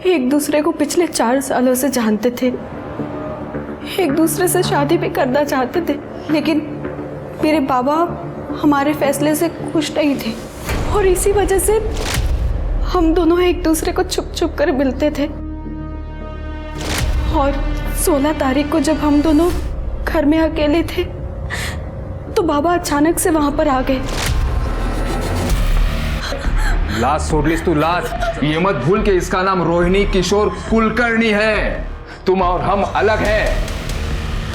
एक दूसरे को पिछले 4 सालों से जानते थे, एक दूसरे से शादी भी करना चाहते थे, लेकिन मेरे बाबा हमारे फैसले से खुश नहीं थे और इसी वजह से हम दोनों एक दूसरे को छुप छुप कर मिलते थे। और 16 तारीख को जब हम दोनों घर में अकेले थे तो बाबा अचानक से वहां पर आ गए। लाज सोडलीस तू लाज। ये मत भूल के इसका नाम रोहिणी किशोर कुलकर्णी है। तुम और हम अलग हैं।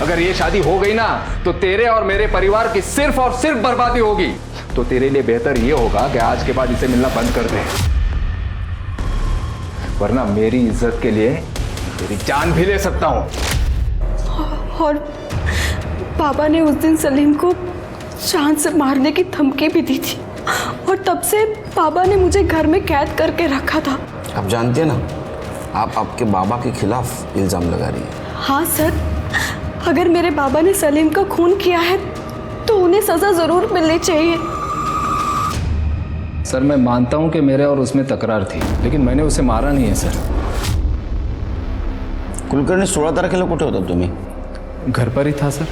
अगर ये शादी हो गई ना तो तेरे और मेरे परिवार की सिर्फ और सिर्फ बर्बादी होगी। तो तेरे लिए बेहतर ये होगा कि आज के बाद इसे मिलना बंद कर दे, वरना मेरी इज्जत के लिए तेरी जान भी ले सकता हूं। और पापा ने उस दिन सलीम को जान से मारने की धमकी भी दी थी और तब से पापा ने मुझे घर में कैद करके रखा था। आप जानते हैं ना, आप आपके बाबा के खिलाफ इल्जाम लगा रही हैं। हाँ सर, अगर मेरे बाबा ने सलीम का खून किया है तो उन्हें सजा जरूर मिलनी चाहिए। सर मैं मानता हूं कि मेरे और उसमें तकरार थी, लेकिन मैंने उसे मारा नहीं है सर। कुलकर्णी 16 तारखेला कुठे होता तुम्ही? घर पर ही था सर।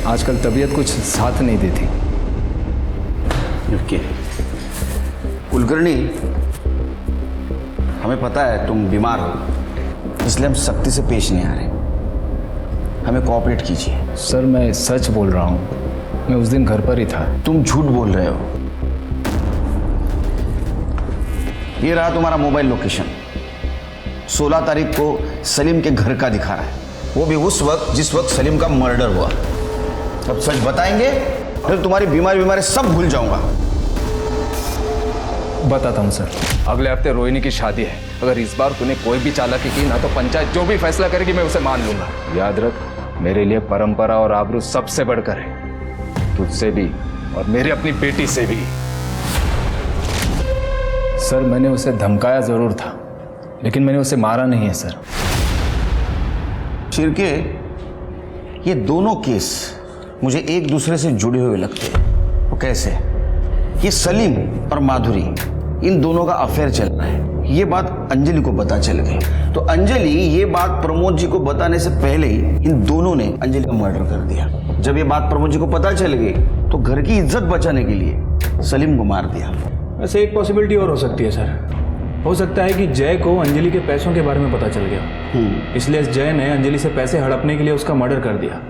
आजकल तबीयत कुछ साथ नहीं देती। ओके कुलकर्णी, हमें पता है तुम बीमार हो, इसलिए हम सख्ती से पेश नहीं आ रहे। हमें कोऑपरेट कीजिए। सर मैं सच बोल रहा हूँ, मैं उस दिन घर पर ही था। तुम झूठ बोल रहे हो। ये रहा तुम्हारा मोबाइल लोकेशन, 16 तारीख को सलीम के घर का दिखा रहा है, वो भी उस वक्त जिस वक्त सलीम का मर्डर हुआ। अब सच बताएंगे फिर तुम्हारी बीमारी सब भूल जाऊंगा। बताता हूँ सर। अगले हफ्ते रोहिणी की शादी है। अगर इस बार तूने कोई भी चालाकी की ना तो पंचायत जो भी फैसला करेगी मैं उसे मान लूंगा। याद रख, मेरे लिए परंपरा और आबरू सबसे बढ़कर है, तुझसे भी और मेरी अपनी बेटी से भी। सर मैंने उसे धमकाया जरूर था, लेकिन मैंने उसे मारा नहीं है सर। शिरके, ये दोनों केस मुझे एक दूसरे से जुड़े हुए लगते हैं। वो कैसे? ये सलीम और माधुरी, इन दोनों का अफेयर चल रहा है। ये बात अंजलि को पता चल गई, तो अंजलि ये बात प्रमोद जी को बताने से पहले ही इन दोनों ने अंजलि का मर्डर कर दिया। जब ये बात प्रमोद जी को पता चल गई तो घर की इज्जत बचाने के लिए सलीम को मार दिया। वैसे एक पॉसिबिलिटी और हो सकती है सर। हो सकता है कि जय को अंजलि के पैसों के बारे में पता चल गया, इसलिए जय ने अंजलि से पैसे हड़पने के लिए उसका मर्डर कर दिया।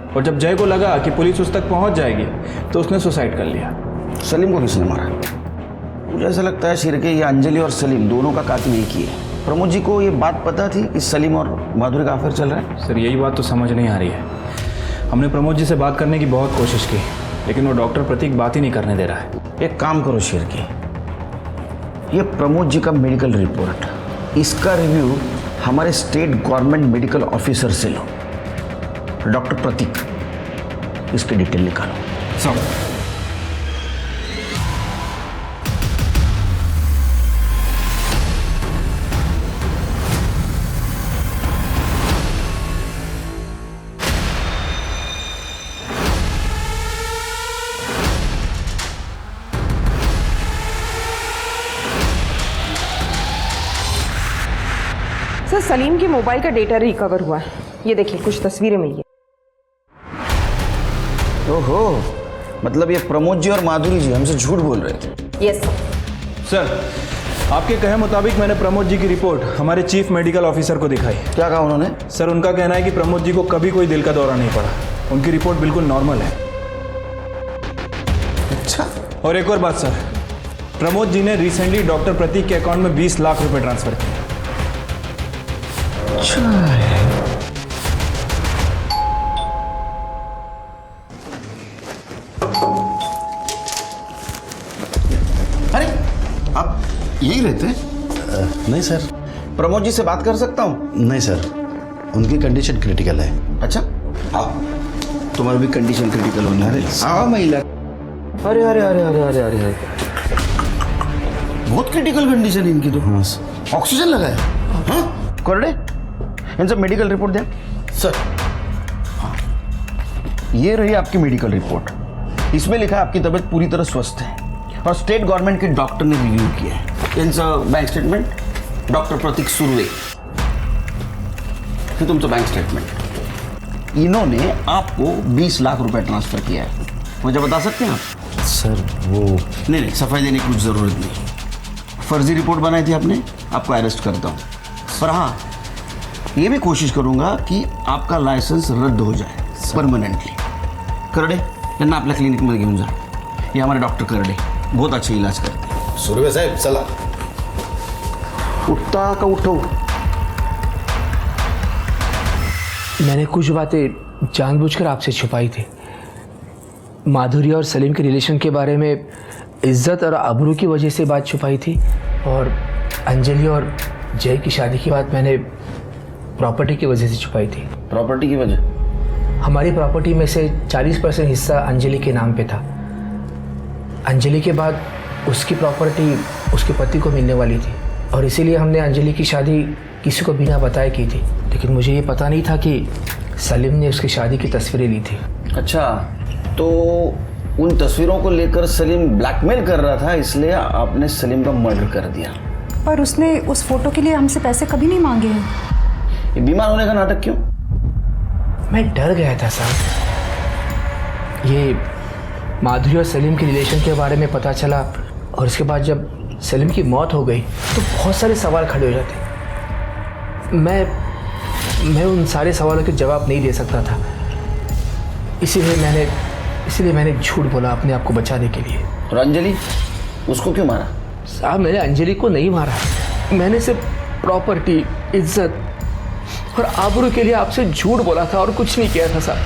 और जब जय को लगा कि पुलिस उस तक पहुंच जाएगी तो उसने सुसाइड कर लिया। सलीम को किसने मारा? मुझे ऐसा लगता है शिरके, ये अंजलि और सलीम दोनों का कातिल एक ही है। प्रमोद जी को ये बात पता थी कि सलीम और माधुरी का अफेयर चल रहा है? सर यही बात तो समझ नहीं आ रही है। हमने प्रमोद जी से बात करने की बहुत कोशिश की, लेकिन वो डॉक्टर प्रतीक बात ही नहीं करने दे रहा है। एक काम करो शिरके, ये प्रमोद जी का मेडिकल रिपोर्ट, इसका रिव्यू हमारे स्टेट गवर्नमेंट मेडिकल ऑफिसर से लो, डॉक्टर प्रतीक, इसकी डिटेल निकालो। सब सर सलीम के मोबाइल का डेटा रिकवर हुआ है, ये देखिए कुछ तस्वीरें मिली है। ओहो, मतलब ये प्रमोद जी और माधुरी जी हमसे झूठ बोल रहे थे। यस सर, आपके कहे मुताबिक मैंने प्रमोद जी की रिपोर्ट हमारे चीफ मेडिकल ऑफिसर को दिखाई। क्या कहा उन्होंने? सर उनका कहना है कि प्रमोद जी को कभी कोई दिल का दौरा नहीं पड़ा, उनकी रिपोर्ट बिल्कुल नॉर्मल है। अच्छा। और एक और बात सर, प्रमोद जी ने रिसेंटली डॉक्टर प्रतीक के अकाउंट में 20 लाख रुपए ट्रांसफर किए। अरे आप यहीं रहते हैं? नहीं सर। प्रमोद जी से बात कर सकता हूँ? नहीं सर, उनकी कंडीशन क्रिटिकल है। अच्छा, आओ, तुम्हारी भी कंडीशन क्रिटिकल होना है। आओ महिला। अरे अरे अरे अरे अरे अरे अरे, बहुत क्रिटिकल कंडीशन है इनकी तो। हाँ ऑक्सीजन लगा है? हाँ करड़े, इनसे मेडिकल रिपोर्ट दें सर। हाँ, ये रही आपकी मेडिकल रिपोर्ट, इसमें लिखा है आपकी तबीयत पूरी तरह स्वस्थ है और स्टेट गवर्नमेंट के डॉक्टर ने रिव्यू किया है। इनका बैंक स्टेटमेंट डॉक्टर प्रतीक सुर्वे, फिर तुमचा बैंक स्टेटमेंट। इन्होंने आपको 20 लाख रुपए ट्रांसफर किया है। मुझे बता सकते हैं आप? सर वो नहीं, सफाई देने की कुछ ज़रूरत नहीं। फर्जी रिपोर्ट बनाई थी आपने, आपको अरेस्ट करता हूँ। पर हाँ, ये भी कोशिश करूँगा कि आपका लाइसेंस रद्द हो जाए परमानेंटली। करडे, यांना आपल्या क्लिनिकमध्ये घेऊन जा। ये हमारे डॉक्टर करडे बहुत अच्छे इलाज करते हैं। सुर्वे साहेब चला। उठता का उठो। मैंने कुछ बातें जानबूझकर आपसे छुपाई थी। माधुरी और सलीम के रिलेशन के बारे में इज्जत और आबरू की वजह से बात छुपाई थी, और अंजलि और जय की शादी की बात मैंने प्रॉपर्टी की वजह से छुपाई थी। प्रॉपर्टी की वजह? हमारी प्रॉपर्टी में से 40% हिस्सा अंजलि के नाम पे था। अंजलि के बाद उसकी प्रॉपर्टी उसके पति को मिलने वाली थी, और इसीलिए हमने अंजलि की शादी किसी को बिना बताए की थी। लेकिन मुझे ये पता नहीं था कि सलीम ने उसकी शादी की तस्वीरें ली थी। अच्छा, तो उन तस्वीरों को लेकर सलीम ब्लैकमेल कर रहा था, इसलिए आपने सलीम का मर्डर कर दिया। पर उसने उस फोटो के लिए हमसे पैसे कभी नहीं मांगे हैं। ये बीमार होने का नाटक क्यों? मैं डर गया था साहब। ये माधुरी और सलीम के रिलेशन के बारे में पता चला, और उसके बाद जब सलीम की मौत हो गई तो बहुत सारे सवाल खड़े हो जाते। मैं उन सारे सवालों के जवाब नहीं दे सकता था, इसीलिए मैंने झूठ बोला अपने आप को बचाने के लिए। और अंजलि, उसको क्यों मारा? साहब मैंने अंजलि को नहीं मारा, मैंने सिर्फ प्रॉपर्टी, इज्जत और आबरू के लिए आपसे झूठ बोला था और कुछ नहीं किया था साहब।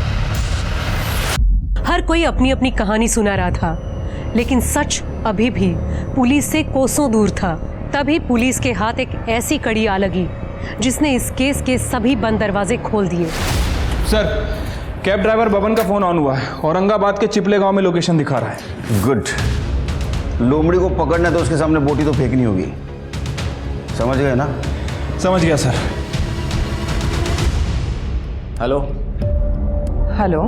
हर कोई अपनी अपनी कहानी सुना रहा था, लेकिन सच अभी भी पुलिस से कोसों दूर था। तभी पुलिस के हाथ एक ऐसी कड़ी आ लगी जिसने इस केस के सभी बंद दरवाजे खोल दिए। सर, कैब ड्राइवर बबन का फोन ऑन हुआ है, औरंगाबाद के चिपले गांव में लोकेशन दिखा रहा है। गुड। लोमड़ी को पकड़ना तो उसके सामने बोटी तो फेंकनी होगी, समझ गए ना? समझ गया सर। हेलो हेलो,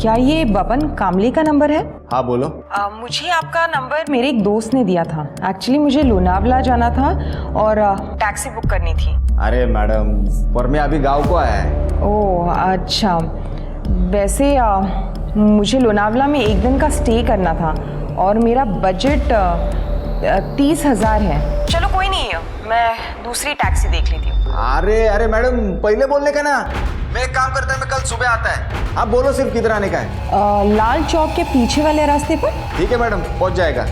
क्या ये बबन कामली का नंबर है? हाँ बोलो। मुझे आपका नंबर मेरे एक दोस्त ने दिया था। एक्चुअली मुझे लोनावला जाना था और टैक्सी बुक करनी थी। अरे मैडम, पर मैं अभी गांव को आया है। ओह अच्छा, वैसे मुझे लोनावला में एक दिन का स्टे करना था और मेरा बजट 30,000 है। चलो कोई नहीं, मैं दूसरी टैक्सी देख लेती हूँ। अरे मैडम, पहले बोलने का ना। मैं एक काम करता है, मैं कल सुबह आता है। आप बोलो सिर्फ किधर आने का है। लाल चौक के पीछे वाले रास्ते पर। ठीक है मैडम, पहुंच जाएगा।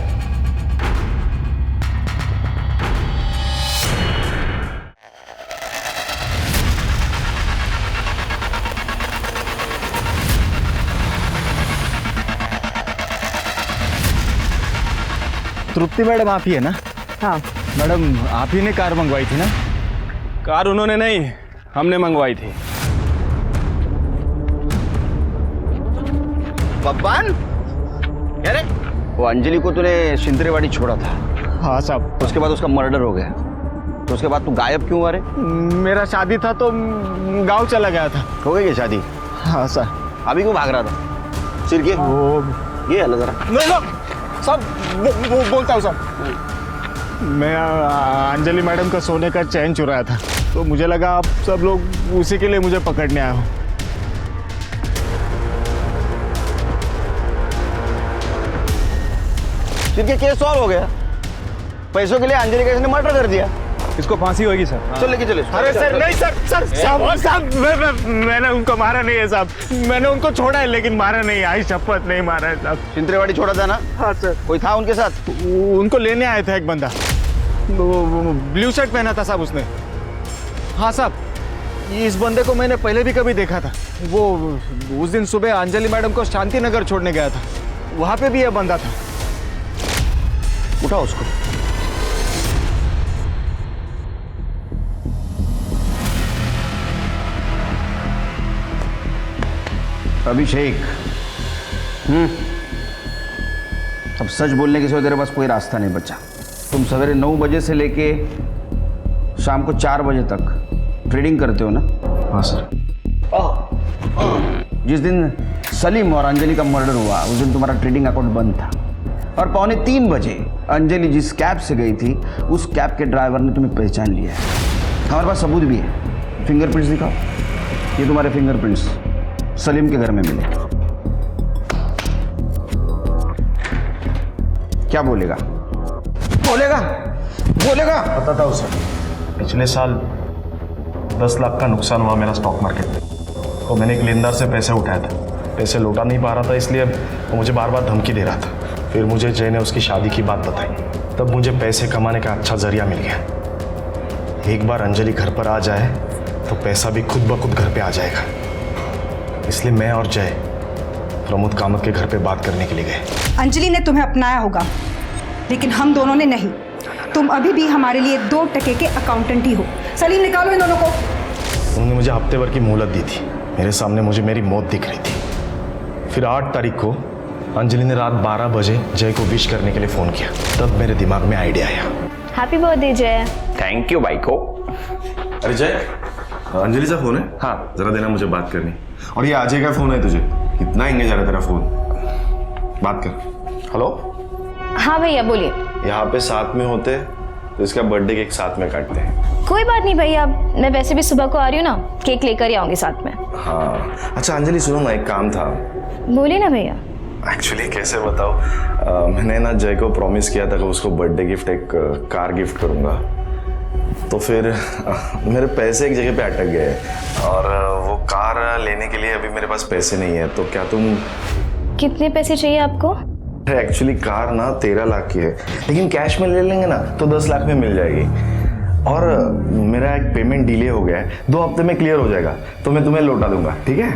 तृप्ति मैडम आप ही है ना? हाँ मैडम आप ही ने कार मंगवाई थी ना? कार उन्होंने नहीं, हमने मंगवाई थी। बब्बान, क्या रे? वो अंजलि को तूने शिंतरेवाड़ी छोड़ा था। हाँ साहब। उसके बाद उसका मर्डर हो गया, तो उसके बाद तू गायब क्यों हुआ रे? मेरा शादी था तो गांव चला गया था। हो गई क्या शादी? हाँ सर। अभी क्यों भाग रहा था? सिर के ये हल जरा। सब बोलता हूँ साहब। मैं अंजलि मैडम का सोने का चैन चुराया था, तो मुझे लगा आप सब लोग उसी के लिए मुझे पकड़ने आए हो। सिर के केस सॉल्व हो गया। पैसों के लिए अंजलि का इसने मर्डर कर दिया। इसको फांसी होगी सर। चल लेके चले। अरे सर नहीं सर, साहब मैंने उनको मारा नहीं है साहब। मैंने उनको छोड़ा है लेकिन मारा नहीं है। आई शपथ नहीं मारा है साहब। शिंतरेवाड़ी छोड़ा था ना? हाँ सर। कोई था उनके साथ? उनको लेने आया था एक बंदा, ब्लू शर्ट पहना था साहब उसने। हाँ साहब, इस बंदे को मैंने पहले भी कभी देखा था। वो उस दिन सुबह अंजलि मैडम को शांति नगर छोड़ने गया था, वहां पे भी यह बंदा था। उठा उसको। अभिषेक, अब सच बोलने के सिवा तेरे पास कोई रास्ता नहीं बचा। तुम सवेरे 9 बजे से लेके शाम को 4 बजे तक ट्रेडिंग करते हो ना? हाँ सर। जिस दिन सलीम और अंजलि का मर्डर हुआ उस दिन तुम्हारा ट्रेडिंग अकाउंट बंद था, और 2:45 बजे अंजलि जिस कैब से गई थी उस कैब के ड्राइवर ने तुम्हें पहचान लिया है। हमारे पास सबूत भी है। फिंगरप्रिंट्स दिखाओ। ये तुम्हारे फिंगरप्रिंट्स सलीम के घर में मिले। क्या बोलेगा? बोलेगा? पता था उसे। पिछले साल 10 लाख का नुकसान हुआ मेरा स्टॉक मार्केट में, तो मैंने एक लेनदार से पैसे उठाए थे। पैसे लौटा नहीं पा रहा था, इसलिए वो मुझे बार बार धमकी दे रहा था। फिर मुझे जय ने उसकी शादी की बात बताई, तब मुझे पैसे कमाने का अच्छा जरिया मिल गया। एक बार अंजलि घर पर आ जाए तो पैसा भी खुद ब खुद घर पे आ जाएगा। इसलिए मैं और जय प्रमोद कामत के घर पे बात करने के लिए गए। अंजलि ने तुम्हें अपनाया होगा, लेकिन हम दोनों ने नहीं। तुम अभी भी हमारे लिए 2 टके के अकाउंटेंट ही हो। सलीम, निकालो इन दोनों को। उन्होंने मुझे हफ्ते भर की मोहलत दी थी। मेरे सामने मुझे मेरी मौत दिख रही थी। फिर 8 तारीख को अंजलि ने रात 12 बजे जय को विश करने के लिए फ़ोन किया। तब मेरे दिमाग में आइडिया आया। हैप्पी बर्थडे जय। थैंक यू भाई को। अरे जय, अंजलि का फ़ोन है? हाँ, ज़रा देना, मुझे बात करनी। और ये अजय का फ़ोन है तुझे? कितना एंगेज आ रहा है तेरा फ़ोन? बात कर। हेलो। हाँ भैया बोलिए। यहाँ पे साथ में होते तो इसका बर्थडे केक साथ में काटते हैं। कोई बात नहीं भैया, मैं वैसे भी सुबह को आ रही हूँ ना, केक लेकर ही आऊँगी साथ में। हाँ अच्छा अंजलि, सुनो ना, एक काम था। बोलिए ना भैया। एक्चुअली कैसे बताओ, मैंने ना जय को प्रॉमिस किया था कि उसको बर्थडे गिफ्ट एक कार गिफ्ट करूँगा। तो फिर मेरे पैसे एक जगह पे अटक गए, और वो कार लेने के लिए अभी मेरे पास पैसे नहीं है। तो क्या तुम... कितने पैसे चाहिए आपको? एक्चुअली कार ना 13 लाख की है, लेकिन कैश में ले लेंगे ना तो 10 लाख में मिल जाएगी। और मेरा एक पेमेंट डिले हो गया है, 2 हफ्ते में क्लियर हो जाएगा, तो मैं तुम्हें लौटा दूंगा, ठीक है?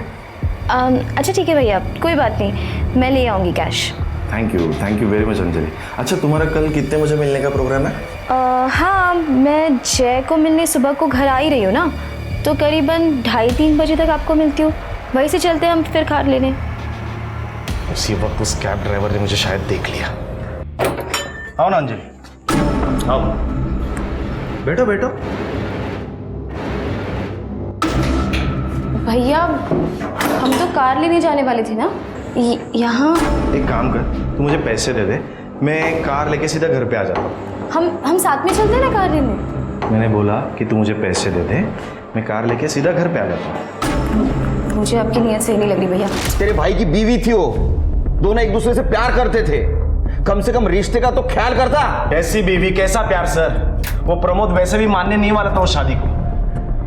अच्छा ठीक है भैया, कोई बात नहीं, मैं ले आऊँगी cash. Thank you very much Anjali. अच्छा तुम्हारा कल कितने बजे मिलने का प्रोग्राम है? हाँ, मैं जय को मिलने सुबह को घर आ ही रही हूँ ना, तो करीबन 2:30-3 बजे तक आपको मिलती हूँ। वहीं से चलते हम फिर कार लेने। उसी वक्त उस कैब ड्राइवर ने मुझे शायद देख लिया। आओ ना अंजलि, आओ, बैठो। भैया हम तो कार लेने जाने वाले थे ना, यहाँ। एक काम कर, तू मुझे पैसे दे दे, मैं कार लेके सीधा घर पे आ जाता हूँ। हम साथ में चलते हैं ना कार लेने। मैंने बोला कि तू मुझे पैसे दे दे, मैं कार लेके सीधा घर पे आ जाता हूँ। मुझे आपकी नीयत सही नहीं लग रही भैया। तेरे भाई की बीवी थी वो, दोनों एक दूसरे से प्यार करते थे, कम से कम रिश्ते का तो ख्याल करता। कैसी बीवी, कैसा प्यार सर? वो प्रमोद वैसे भी मानने नहीं वाला था वो शादी को,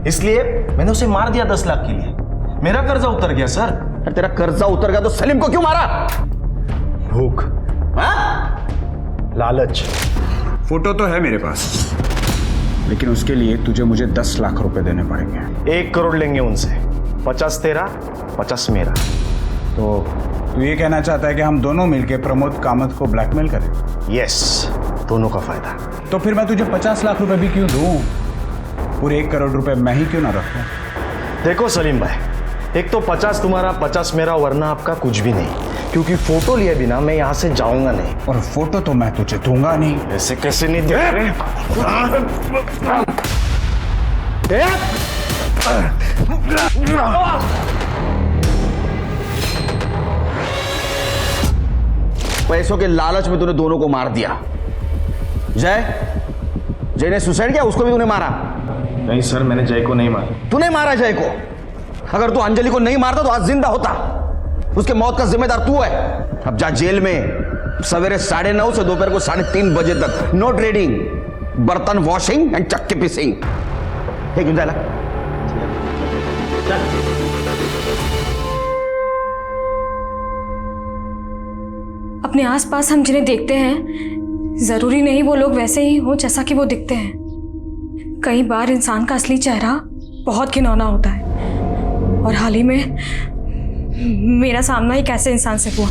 इसलिए मैंने उसे मार दिया 10 लाख के लिए। मेरा कर्जा उतर गया सर। तेरा कर्जा उतर गया तो सलीम को क्यों मारा? भूख, लालच। फोटो तो है मेरे पास, लेकिन उसके लिए तुझे मुझे 10 लाख रुपए देने पड़ेंगे। 1 करोड़ लेंगे उनसे, 50 तेरा 50 मेरा। तो तू ये कहना चाहता है कि हम दोनों मिलकर प्रमोद कामत को ब्लैकमेल करें? यस, दोनों का फायदा। तो फिर मैं तुझे 50 लाख रुपए भी क्यों दूं? पूरे 1 करोड़ रुपए मैं ही क्यों ना रखूं? देखो सलीम भाई, एक तो 50 तुम्हारा 50 मेरा, वरना आपका कुछ भी नहीं, क्योंकि फोटो लिए बिना मैं यहाँ से जाऊंगा नहीं। और फोटो तो मैं तुझे दूंगा नहीं। ऐसे कैसे नहीं दे? पैसों के लालच में तूने दोनों को मार दिया। जय ने सुसाइड किया, उसको भी तूने मारा? नहीं सर, मैंने जय को नहीं मारा। तूने मारा जय को? अगर तू अंजलि को नहीं मारता तो आज जिंदा होता। उसके मौत का जिम्मेदार तू है। अब जा जेल में। सवेरे 9:30 से दोपहर को 3:30 बजे तक नो ट्रेडिंग, बर्तन वॉशिंग एंड चक्के पिसिंग। एक मिनट अपने आसपास हम जिन्हें देखते हैं, जरूरी नहीं वो लोग वैसे ही हो जैसा कि वो दिखते हैं। कई बार इंसान का असली चेहरा बहुत घिनौना होता है, और हाल ही में मेरा सामना एक ऐसे इंसान से हुआ।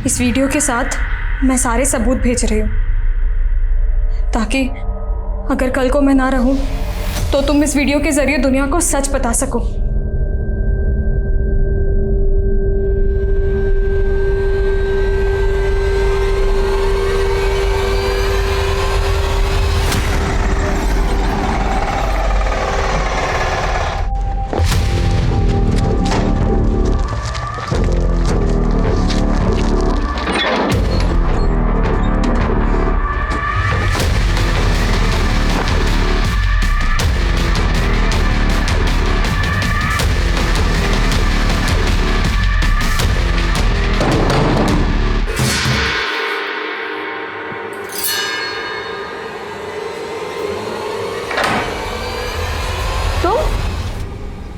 इस वीडियो के साथ मैं सारे सबूत भेज रही हूँ, ताकि अगर कल को मैं ना रहूं तो तुम इस वीडियो के जरिए दुनिया को सच बता सको।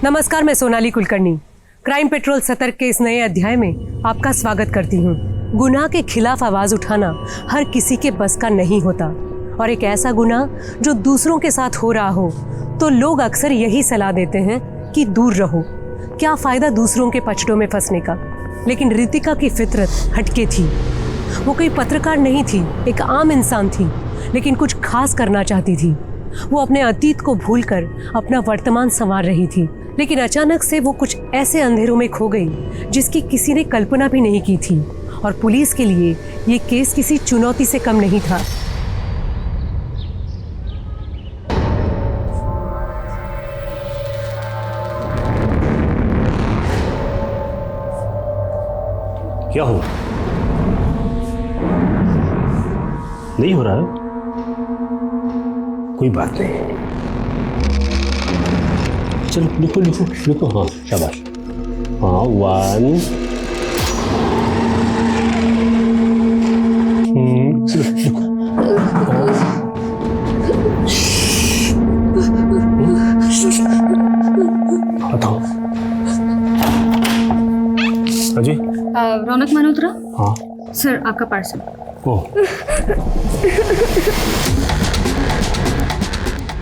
नमस्कार, मैं सोनाली कुलकर्णी क्राइम पेट्रोल सतर्क के इस नए अध्याय में आपका स्वागत करती हूँ। गुनाह के खिलाफ आवाज उठाना हर किसी के बस का नहीं होता, और एक ऐसा गुनाह जो दूसरों के साथ हो रहा हो तो लोग अक्सर यही सलाह देते हैं कि दूर रहो, क्या फायदा दूसरों के पचड़ों में फंसने का। लेकिन रितिका की फितरत हटके थी। वो कोई पत्रकार नहीं थी, एक आम इंसान थी, लेकिन कुछ खास करना चाहती थी। वो अपने अतीत को भूलकर अपना वर्तमान संवार रही थी, लेकिन अचानक से वो कुछ ऐसे अंधेरों में खो गई जिसकी किसी ने कल्पना भी नहीं की थी। और पुलिस के लिए ये केस किसी चुनौती से कम नहीं था। क्या हुआ? नहीं हो रहा है? कोई बात नहीं, चलो लिखो लिखो लिखो। हाँ शाबाश, हाँ 1 चलो लिखो। बताओ। अजय, रौनक मल्होत्रा। हाँ सर, आपका पार्सल। ओह,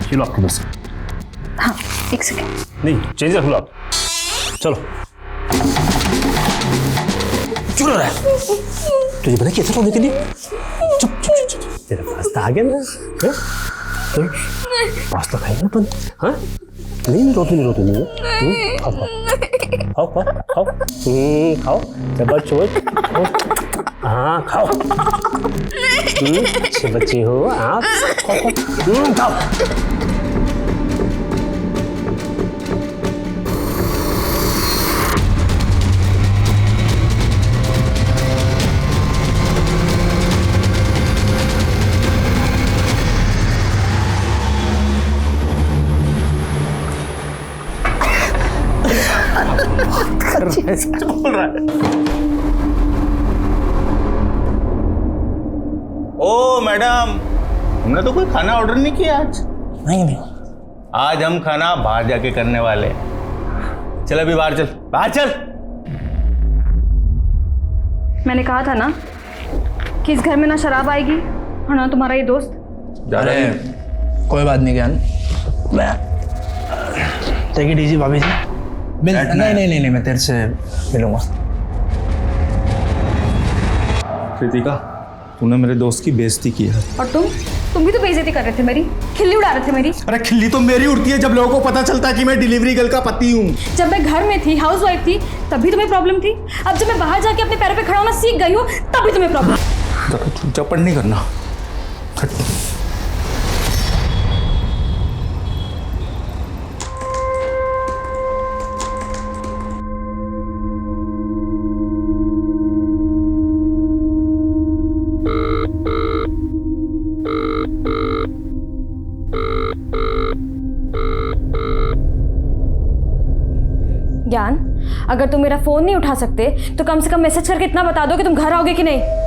चलो आपके बस। हाँ, एक सेकेंड। नहीं, चेंज रख लो आप। चलो चुप रहा है। तुझे पता कैसे सोने के लिए? चुप चुप चुप चुप। तेरा रास्ता आ गया ना? हाँ? तो रास्ता खाएगा अपन? हाँ? नहीं रोती नहीं। खाओ खाओ खाओ खाओ खाओ चबच खाओ। हाँ खाओ। अच्छे बच्चे हो आप। खाओ। बोल रहा है। ओ मैडम, हमने तो कोई खाना ऑर्डर नहीं किया आज। नहीं आज हम खाना बाहर जाके करने वाले हैं। चल अभी बाहर चल, बाहर चल। मैंने कहा था ना कि इस घर में ना शराब आएगी और ना तुम्हारा ये दोस्त। अरे कोई बात नहीं ज्ञान, मैं टेक इट इजी भाभी जी। नहीं मैं तेरे से मिलूंगा। कृतिका, तूने मेरे दोस्त की बेइज्जती की है। और तुम भी तो बेइज्जती कर रहे थे मेरी, खिल्ली उड़ा रहे थे मेरी। अरे खिल्ली तो मेरी उड़ती है जब लोगों को पता चलता है कि मैं डिलीवरी गर्ल का पति हूँ। जब मैं घर में थी, हाउस वाइफ थी, तभी तुम्हें प्रॉब्लम थी। अब जब मैं बाहर जाके अपने पैरों पे खड़ा होना सीख गई हूँ, तभी तुम्हें प्रॉब्लम। चप्पड़ नहीं करना। ज्ञान, अगर तुम मेरा फोन नहीं उठा सकते तो कम से कम मैसेज करके इतना बता दो कि तुम घर आओगे कि नहीं।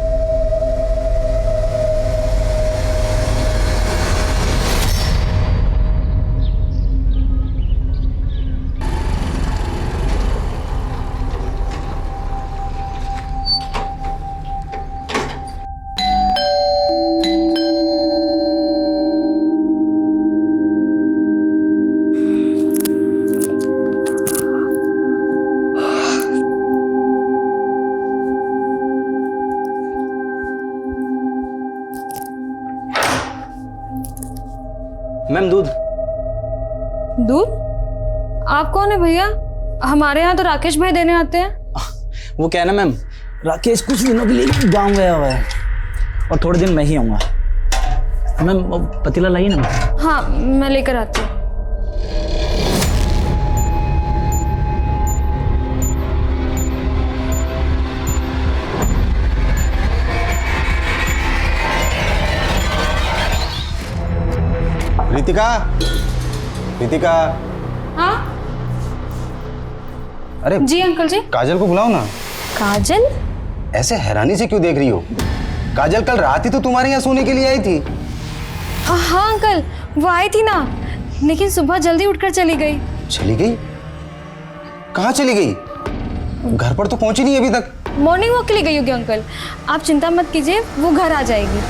मैम दूध। दूध? आप कौन है भैया? हमारे यहाँ तो राकेश भाई देने आते हैं। वो क्या है ना मैम, राकेश कुछ दिनों के लिए गांव गया हुआ है और थोड़े दिन मैं ही आऊँगा। मैम वो पतीला लाइए ना। हाँ, मैं लेकर आती हूँ। रितिका। हाँ अरे जी अंकल जी। काजल को बुलाओ ना। काजल? ऐसे हैरानी से क्यों देख रही हो? काजल कल रात ही तो तुम्हारे यहाँ सोने के लिए आई थी। हाँ अंकल, वो आई थी ना, लेकिन सुबह जल्दी उठकर चली गई। चली गई? कहाँ चली गई? घर पर तो पहुंची नहीं अभी तक। मॉर्निंग वॉक के लिए गई होगी अंकल, आप चिंता मत कीजिए, वो घर आ जाएगी।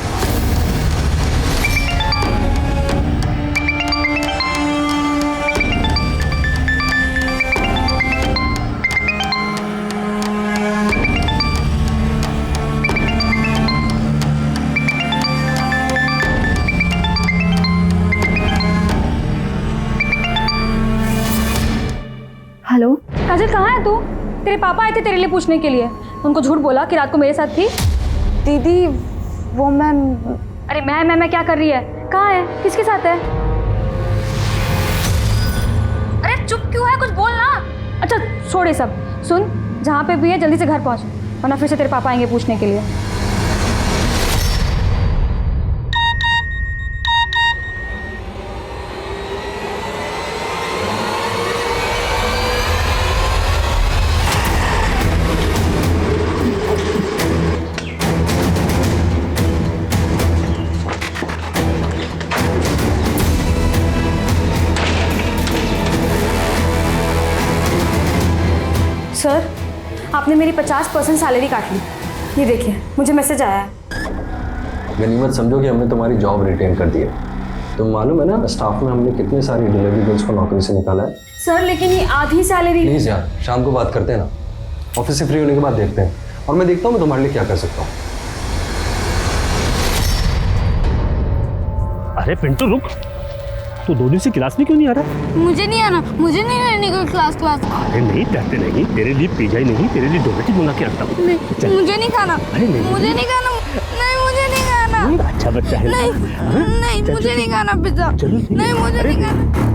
हेलो काजल, कहाँ है तू? तेरे पापा आए थे तेरे लिए पूछने के लिए। उनको झूठ बोला कि रात को मेरे साथ थी। दीदी वो मैम। अरे मैं क्या कर रही है? कहाँ है? किसके साथ है? अरे चुप क्यों है? कुछ बोल ना। अच्छा छोड़ ये सब, सुन जहाँ पे भी है जल्दी से घर पहुँच, वरना फिर से तेरे पापा आएंगे पूछने के लिए। सर, आपने मेरी 50% सैलरी काट ली। ये देखिए, मुझे मैसेज आया है। गनीमत समझो कि हमने तुम्हारी जॉब रिटेन कर दी है। तुम मालूम है ना स्टाफ में हमने कितनी सारी डिलीवरी गर्ल्स को नौकरी से निकाला है। सर लेकिन ये आधी सैलरी। प्लीज यार, शाम को बात करते हैं ना। ऑफिस से फ्री होने के बाद देखते हैं, और मैं देखता हूँ मैं तुम्हारे लिए क्या कर सकता हूँ। अरे पिंटू रुक, तू 2 दिन से क्लास में क्यों नहीं आ रहा? मुझे नहीं आना, मुझे नहीं रहने को क्लास। अरे नहीं, डरते नहीं, तेरे लिए पिज्जा ही नहीं, तेरे लिए डोनट ही मंगा के रखता हूँ। मुझे नहीं खाना। अरे नहीं, मुझे नहीं खाना। नहीं, मुझे नहीं खाना। अच्छा बच्चा है। नहीं, मुझे नहीं खाना पिज्जा। नहीं, मुझे नहीं खाना।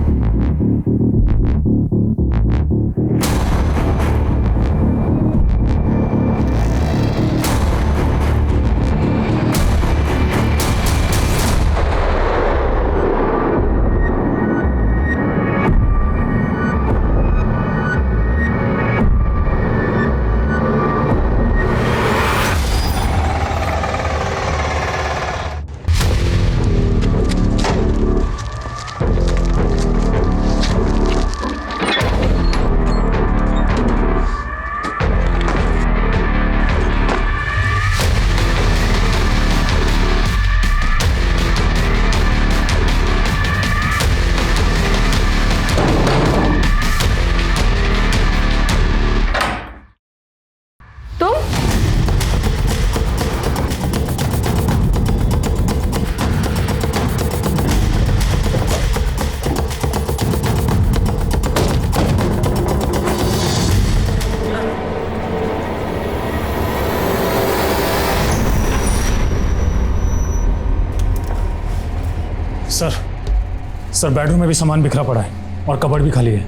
सर बेडरूम में भी सामान बिखरा पड़ा है और कबर्ड भी खाली है।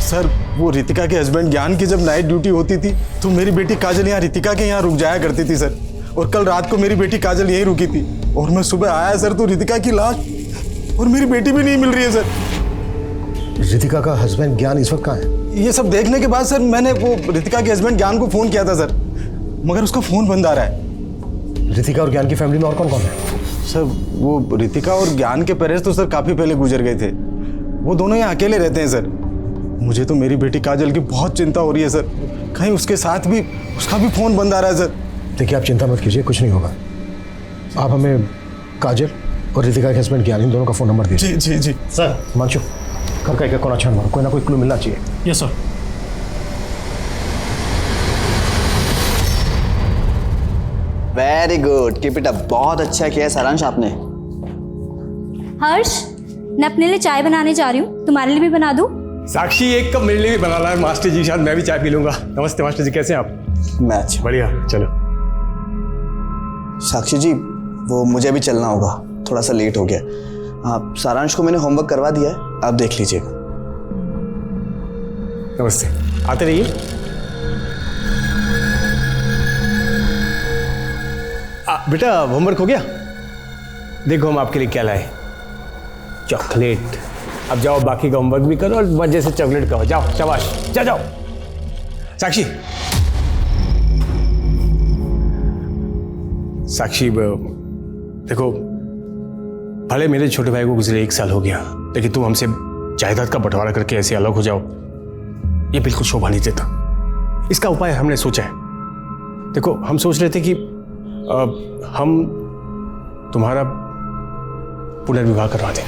सर वो रितिका के हस्बैंड ज्ञान की जब नाइट ड्यूटी होती थी तो मेरी बेटी काजल यहाँ रितिका के यहाँ रुक जाया करती थी सर, और कल रात को मेरी बेटी काजल यहीं रुकी थी, और मैं सुबह आया सर तो रितिका की लाश और मेरी बेटी भी नहीं मिल रही है सर। रितिका का हस्बैंड ज्ञान इस वक्त कहाँ है? ये सब देखने के बाद सर मैंने वो रितिका के हस्बैंड ज्ञान को फ़ोन किया था सर, मगर उसका फ़ोन बंद आ रहा है। रितिका और ज्ञान की फैमिली में और कौन कौन है? सर वो रितिका और ज्ञान के पेरेंट्स तो सर काफ़ी पहले गुजर गए थे, वो दोनों यहाँ अकेले रहते हैं सर। मुझे तो मेरी बेटी काजल की बहुत चिंता हो रही है सर, कहीं उसके साथ भी उसका भी फ़ोन बंद आ रहा है सर। देखिए आप चिंता मत कीजिए, कुछ नहीं होगा। आप हमें काजल और रितिका के हस्बैंड ज्ञान इन दोनों का फ़ोन नंबर दीजिए। जी जी जी सर। हिमांशु घर का एक कोना छान मारो, कोई ना कोई क्लू मिलना चाहिए। Yes sir. Very good, keep it up. बहुत अच्छा किया सारांश आपने। हर्ष, मैं अपने लिए चाय बनाने जा रही हूँ, तुम्हारे लिए भी बना दूँ? साक्षी एक कप मेरे लिए भी बना ला मास्टर जी, शायद मैं भी चाय पी लूंगा। नमस्ते मास्टर जी, कैसे हैं आप? मैं अच्छा। बढ़िया, चलो। साक्षी जी वो मुझे भी चलना होगा, थोड़ा सा लेट हो गया। आप सारांश को मैंने होमवर्क करवा दिया है, आप देख लीजिएगा। नमस्ते, आते रहिए। बेटा होमवर्क हो गया? देखो हम आपके लिए क्या लाए, चॉकलेट। अब जाओ बाकी का होमवर्क भी करो और मजे से चॉकलेट खाओ। जाओ शाबाश, जाओ। साक्षी साक्षी देखो, भले मेरे छोटे भाई को गुजरे 1 साल हो गया, लेकिन तुम हमसे जायदाद का बंटवारा करके ऐसे अलग हो जाओ, ये बिल्कुल शोभा नहीं देता। इसका उपाय हमने सोचा है। देखो हम सोच रहे थे कि हम तुम्हारा पुनर्विवाह करवा दें।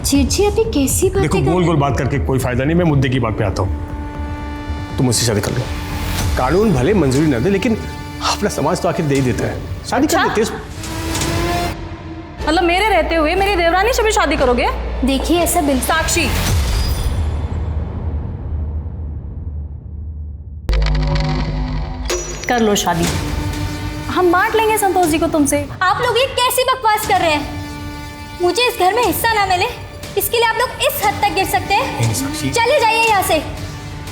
जी अभी कैसी बातें देखो गोल गोल बात करके कोई फायदा नहीं, मैं मुद्दे की बात पे आता हूँ। तुम मुझसे शादी कर लो, कानून भले मंजूरी ना दे लेकिन अपना समाज तो आखिर दे ही देता है, शादी कर लेते हैं। मतलब मेरे रहते हुए मेरी देवरानी से भी शादी करोगे? देखिए ऐसा बिल्कुल। साक्षी, कर लो शादी, हम बांट लेंगे संतोष जी को तुमसे। आप लोग ये कैसी बकवास कर रहे हैं? मुझे इस घर में हिस्सा ना मिले इसके लिए आप लोग इस हद तक गिर सकते हैं? चले जाइए यहाँ से,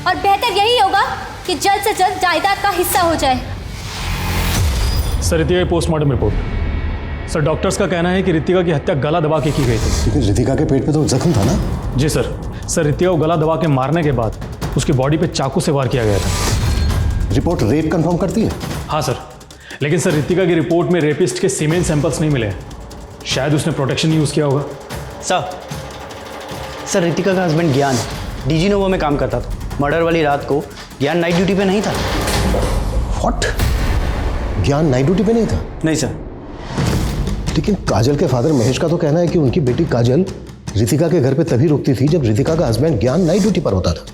और बेहतर यही होगा कि जल्द से जल्द जायदाद का हिस्सा हो जाए। सर रितिका की पोस्टमार्टम रिपोर्ट। सर डॉक्टर्स का कहना है कि रितिका की हत्या गला दबा के की गई थी। लेकिन रितिका के पेट पे तो जख्म था ना? जी सर। सर रितिका को गला दबा के मारने के बाद उसकी बॉडी पे चाकू से वार किया गया था। रिपोर्ट रेप कंफर्म करती है? हाँ सर, लेकिन सर रितिका की रिपोर्ट में रेपिस्ट के सीमेन सैंपल्स नहीं मिले, शायद उसने प्रोटेक्शन यूज़ किया होगा। सर रितिका का हस्बैंड ज्ञान डीजी नोवा में काम करता था। मर्डर वाली रात को ज्ञान नाइट ड्यूटी पे नहीं था। व्हाट? ज्ञान नाइट ड्यूटी पे नहीं था? नहीं सर। लेकिन काजल के फादर महेश का तो कहना है कि उनकी बेटी काजल रितिका के घर पे तभी रुकती थी जब रितिका का हस्बैंड ज्ञान नाइट ड्यूटी पर होता था।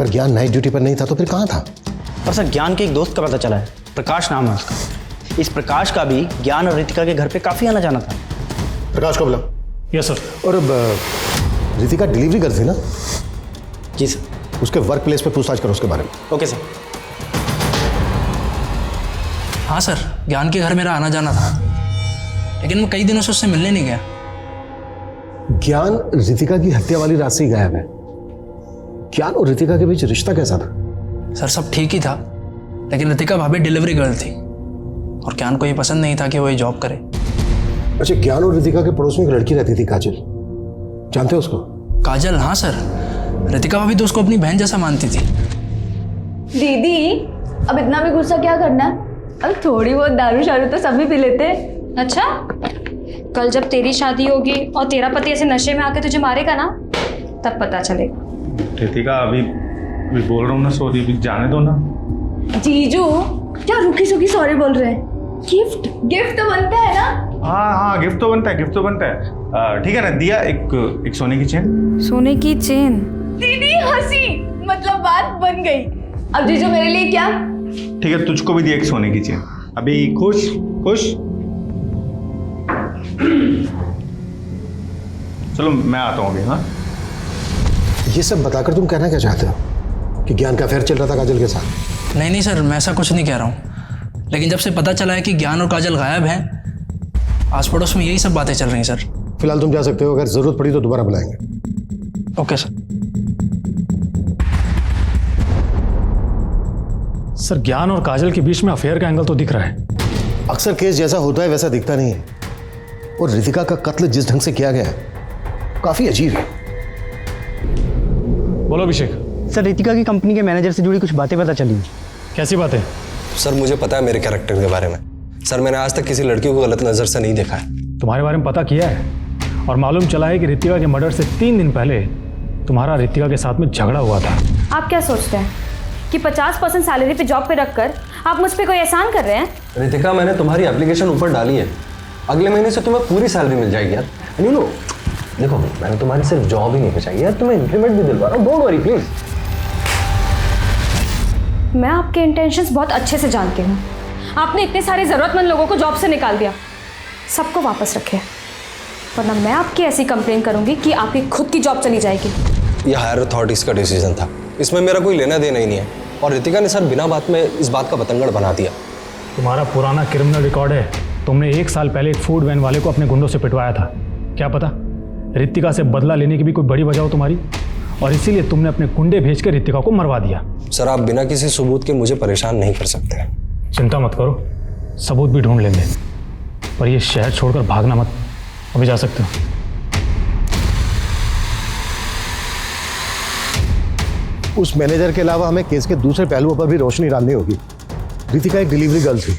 अगर ज्ञान नाइट ड्यूटी पर नहीं था तो फिर कहाँ था? और सर ज्ञान के एक दोस्त का पता चला है, प्रकाश नाम है उसका। इस प्रकाश का भी ज्ञान और रितिका के घर पे काफ़ी आना जाना था। प्रकाश को बुला। Yes sir. और रितिका डिलीवरी कर थी ना? जी सर। उसके वर्क प्लेस पे पूछताछ करो उसके बारे में। Okay sir. हाँ सर, ज्ञान के घर मेरा आना जाना था, लेकिन मैं कई दिनों से उससे मिलने नहीं गया। ज्ञान रितिका की हत्या वाली रात से ही गायब है। ज्ञान और रितिका के बीच रिश्ता कैसा था? सर सब ठीक ही था, लेकिन रितिका भाभी डिलीवरी गर्ल थी और ज्ञान को ये पसंद नहीं था कि वो ये जॉब करे। अच्छा, ज्ञान और रितिका के पड़ोस में एक लड़की रहती थी, काजल, जानते हो उसको? काजल? हाँ सर, रितिका भाभी तो उसको अपनी बहन जैसा मानती थी। दीदी अब इतना भी गुस्सा क्या करना है, अब थोड़ी बहुत दारू शारू तो सभी पी लेते हैं। अच्छा, कल जब तेरी शादी होगी और तेरा पति ऐसे नशे में आके तुझे मारेगा ना, तब पता चलेगा। रितिका अभी बोल रहा हूँ ना, सॉरी, अभी जाने दो ना। जीजू क्या रुकी सुखी सॉरी बोल रहे हैं? गिफ्ट गिफ्ट तो बनता है ना? हाँ, गिफ्ट तो बनता है, गिफ्ट तो बनता है। ठीक है ना, दिया एक सोने की चेन। सोने की चेन? दीदी हंसी, मतलब बात बन गई। अब जीजू मेरे लिए क्या? ठीक है, तुझको भी दिया एक सोने की चेन। अभी खुश खुश? चलो मैं आता हूँ अभी। हाँ, ये सब बताकर तुम कहना क्या चाहते हो कि ज्ञान का अफेयर चल रहा था काजल के साथ? नहीं सर, मैं ऐसा कुछ नहीं कह रहा हूँ, लेकिन जब से पता चला है कि ज्ञान और काजल गायब हैं, आस पड़ोस में यही सब बातें चल रही हैं सर। फिलहाल तुम जा सकते हो, अगर जरूरत पड़ी तो दोबारा बुलाएंगे। Okay sir. सर ज्ञान और काजल के बीच में अफेयर का एंगल तो दिख रहा है। अक्सर केस जैसा होता है वैसा दिखता नहीं है, और रितिका का कत्ल जिस ढंग से किया गया है काफी अजीब है। बोलो अभिषेक। सर रितिका की कंपनी के मैनेजर से जुड़ी कुछ बातें पता चली। कैसी बातें? सर मुझे पता है मेरे कैरेक्टर के बारे में। सर मैंने आज तक किसी लड़की को गलत नज़र से नहीं देखा है। तुम्हारे बारे में पता किया है और मालूम चला है कि रितिका के मर्डर से 3 दिन पहले तुम्हारा रितिका के साथ में झगड़ा हुआ था। आप क्या सोचते हैं कि 50% सैलरी पे जॉब पे रखकर आप मुझ पे कोई एहसान कर रहे हैं? रितिका मैंने तुम्हारी एप्लीकेशन ऊपर डाली है, अगले महीने से तुम्हें पूरी सैलरी मिल जाएगी यार। यू नो, देखो मैंने तुम्हारी सिर्फ जॉब ही नहीं बचाई यार, तुम्हें इंक्रीमेंट भी दिलवा रहा हूँ, डोंट वरी प्लीज। मैं आपके इंटेंशंस बहुत अच्छे से जानती हूँ। आपने इतने सारे ज़रूरतमंद लोगों को जॉब से निकाल दिया, सबको वापस रखे, वरना मैं आपकी ऐसी कंप्लेन करूंगी कि आपकी खुद की जॉब चली जाएगी। ये हायर अथॉरिटीज़ का डिसीजन था, इसमें मेरा कोई लेना देना ही नहीं है। और रितिका ने सर बिना बात में इस बात का पतंगड़ बना दिया। तुम्हारा पुराना क्रिमिनल रिकॉर्ड है। तुमने 1 साल पहले एक फूड वैन वाले को अपने गुंडों से पिटवाया था। क्या पता रितिका से बदला लेने की भी कोई बड़ी वजह हो तुम्हारी, और इसीलिए तुमने अपने गुंडे भेज कर रितिका को मरवा दिया। सर आप बिना किसी सबूत के मुझे परेशान नहीं कर सकते। चिंता मत करो, सबूत भी ढूंढ लेंगे, पर ये शहर छोड़कर भागना मत। अभी जा सकते हो। उस मैनेजर के अलावा हमें केस के दूसरे पहलुओं पर भी रोशनी डालनी होगी। रितिका एक डिलीवरी गर्ल थी,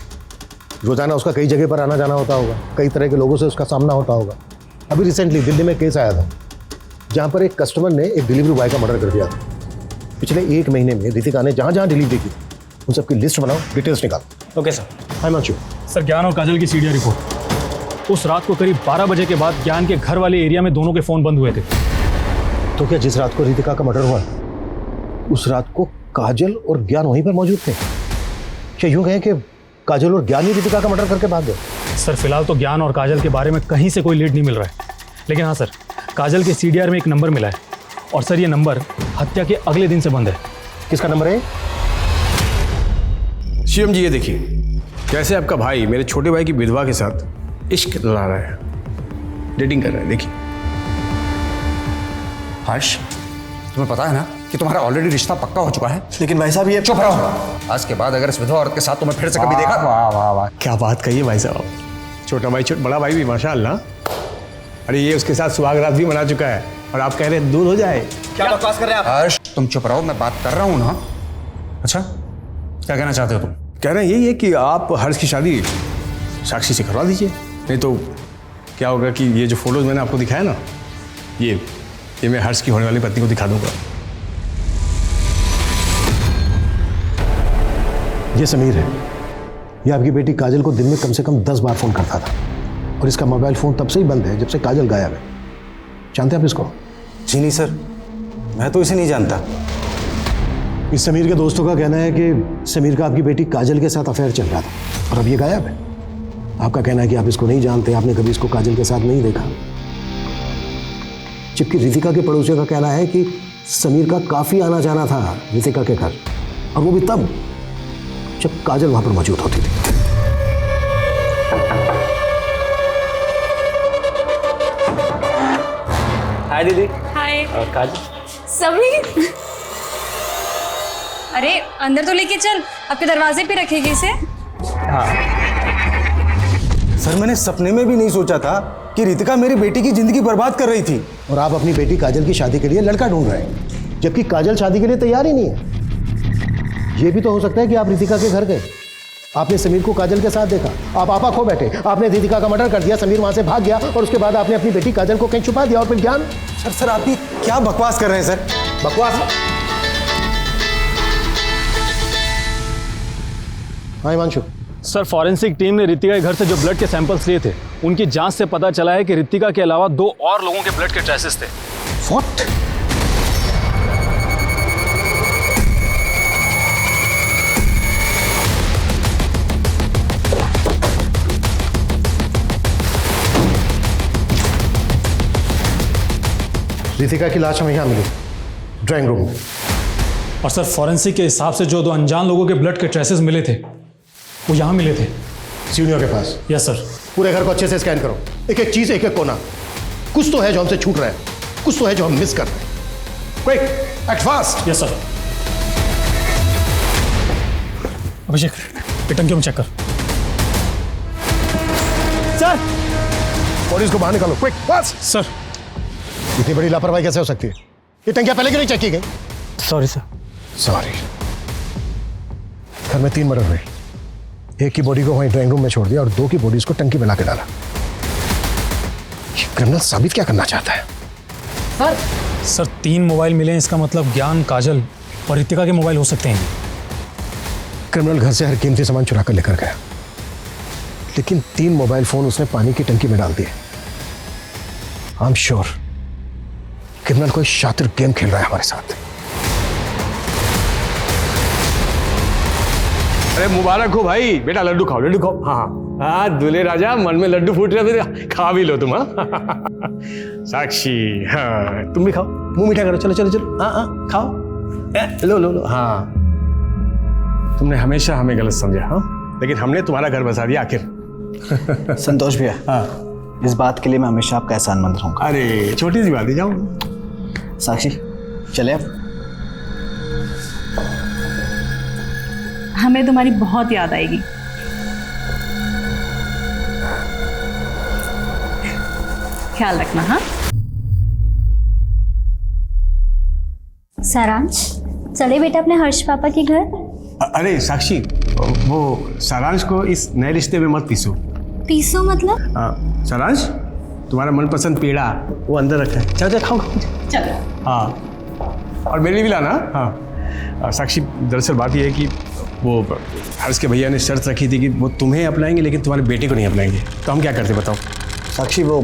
रोजाना उसका कई जगह पर आना जाना होता होगा, कई तरह के लोगों से उसका सामना होता होगा। अभी रिसेंटली दिल्ली में केस आया था जहां पर एक कस्टमर ने एक डिलीवरी बॉय का मर्डर कर दिया था। पिछले 1 महीने में रितिका ने जहां जहां डिलीवरी की उन सबकी लिस्ट बनाओ, डिटेल्स निकालो। Okay sir. Hi Manchu. Sir Gyan और काजल की सीडिया रिपोर्ट। उस रात को करीब 12 बजे के बाद ज्ञान के घर वाले एरिया में दोनों के फोन बंद हुए थे। तो क्या जिस रात को रितिका का मर्डर हुआ उस रात को काजल और ज्ञान वहीं पर मौजूद थे? क्या यूं कहें कि काजल और ज्ञान ही रितिका का मर्डर करके भाग गए? सर फिलहाल तो ज्ञान और काजल के बारे में कहीं से कोई लीड नहीं मिल रहा है, लेकिन हाँ सर, काजल के सीडीआर में एक नंबर मिला है, और सर ये नंबर हत्या के अगले दिन से बंद है। किसका नंबर है? शिवम जी ये देखिए कैसे आपका भाई मेरे छोटे भाई की विधवा के साथ इश्क लड़ा रहा है, डेटिंग कर रहा है। देखिए हर्ष, तुम्हें पता है ना कि तुम्हारा ऑलरेडी रिश्ता पक्का हो चुका है। लेकिन भाई साहब ये चुप रहो। आज के बाद अगर इस विधवा औरत के साथ तुम्हें फिर से कभी देखा। वाह वाह वाह, क्या बात कही है भाई साहब। छोटा भाई बड़ा भाई भी माशाअल्लाह। अरे ये उसके साथ सुहाग रात भी मना चुका है और आप कह रहे हैं दूर हो जाए। क्या बकवास कर रहे हैं आप? हर्ष तुम चुप रहो, मैं बात कर रहा हूँ ना। अच्छा क्या कहना चाहते हो तुम? कह रहे हैं यही है कि आप हर्ष की शादी साक्षी से करवा दीजिए, नहीं तो क्या होगा कि ये जो फोटोज मैंने आपको दिखाया ना, ये मैं हर्ष की होने वाली पत्नी को दिखा दूंगा। ये समीर है, ये आपकी बेटी काजल को दिन में कम से कम 10 बार फोन करता था, और इसका मोबाइल फोन तब से ही बंद है जब से काजल गायब है। जानते हैं आप इसको? जी नहीं सर, मैं तो इसे नहीं जानता। इस समीर के दोस्तों का कहना है कि समीर का आपकी बेटी काजल के साथ अफेयर चल रहा था और अब ये गायब है। आपका कहना है कि आप इसको नहीं जानते, आपने कभी इसको काजल के साथ नहीं देखा। जबकि रितिका के पड़ोसियों का कहना है कि समीर का काफी आना जाना था रितिका के घर, और वो भी तब जब काजल वहां पर मौजूद होती थी। हाय दीदी। हाय। काजल। समीर। अरे अंदर तो लेके चल, आपके दरवाजे पे रखेगी इसे। हाँ सर, मैंने सपने में भी नहीं सोचा था कि रितिका मेरी बेटी की जिंदगी बर्बाद कर रही थी। और आप अपनी बेटी काजल की शादी के लिए लड़का ढूंढ रहे हैं, जबकि काजल शादी के लिए तैयार ही नहीं है। ये भी तो हो सकता है कि आप रितिका के घर गए, आपने समीर को काजल के साथ देखा, आप आपा खो बैठे, आपने रितिका का मर्डर कर दिया, समीर वहां से भाग गया और उसके बाद आपने अपनी बेटी काजल को कहीं छुपा दिया और फिर ज्ञान। सर आप ये क्या बकवास कर रहे हैं सर? बकवास? हाँ हिमांशु। सर, फॉरेंसिक टीम ने रितिका के घर से जो ब्लड के सैंपल्स लिए थे, उनकी जांच से पता चला है कि रितिका के अलावा 2 और लोगों के ब्लड के ट्रेसेस थे। What? रितिका की लाश हमें यहाँ मिली, ड्राइंग रूम में। और सर, फॉरेंसिक के हिसाब से जो 2 अनजान लोगों के ब्लड के ट्रेसेस मिले थे, वो यहाँ मिले थे, सीढ़ियों के पास। Yes sir. पूरे घर को अच्छे से स्कैन करो, एक एक चीज, एक एक कोना। कुछ तो है जो हमसे छूट रहा है, कुछ तो है जो हम मिस कर रहे हैं। Quick, act fast. Yes sir. Abhishek, ये टंकियों में चेक कर। सर, बॉडीज को बाहर निकालो, क्विक, फास्ट। सर, इतनी बड़ी लापरवाही कैसे हो सकती है? ये टंकियां पहले क्यों नहीं चेक की गई? Sorry sir. सॉरी। घर में 3 मर्डर हुए, एक की बॉडी को वहीं ड्राइंग रूम में छोड़ दिया और 2 की बॉडीज को टंकी में ला के डाला। ये क्रिमिनल साबित क्या करना चाहता है? सर 3 मोबाइल मिले हैं, इसका मतलब ज्ञान, काजल और रितिका के मोबाइल हो सकते हैं। क्रिमिनल घर से हर कीमती सामान चुरा कर लेकर गया, लेकिन 3 मोबाइल फोन उसने पानी की टंकी में डाल दिए। आई एम श्योर क्रिमिनल कोई शातिर गेम खेल रहा है हमारे साथ। अरे मुबारक हो भाई, बेटा लड्डू खाओ, लड्डू खाओ। हाँ हाँ हाँ, दूल्हे राजा, मन में लड्डू फूट रहे थे, खा भी लो तुम। हाँ साक्षी, हाँ तुम भी खाओ, मुंह मीठा करो। चलो चलो चलो, हाँ हाँ खाओ, लो लो लो। हाँ, तुमने हमेशा हमें गलत समझा, हाँ, लेकिन हमने तुम्हारा घर बसा दिया आखिर। संतोष भैया, हाँ, इस बात के लिए मैं हमेशा आपका एहसानमंद रहूंगा। अरे छोटी सी बात है, जाओ। साक्षी चले अब। हमें तुम्हारी बहुत याद आएगी। ख्याल रखना। हाँ सारांश, चले बेटा अपने हर्ष पापा के घर। अरे साक्षी, वो सारांश को इस नए रिश्ते में मत पीसो। पीसो मतलब? सारांश, तुम्हारा मनपसंद पेड़ा वो अंदर रखा है, चलो चलो खाओ खाओ। चलो। हाँ, और मेरे लिए भी लाना। हाँ साक्षी, दरअसल बात यह है कि वो हर्ष के भैया ने शर्त रखी थी कि वो तुम्हें अपनाएंगे लेकिन तुम्हारे बेटे को नहीं अपनाएंगे, तो हम क्या करते बताओ? साक्षी, वो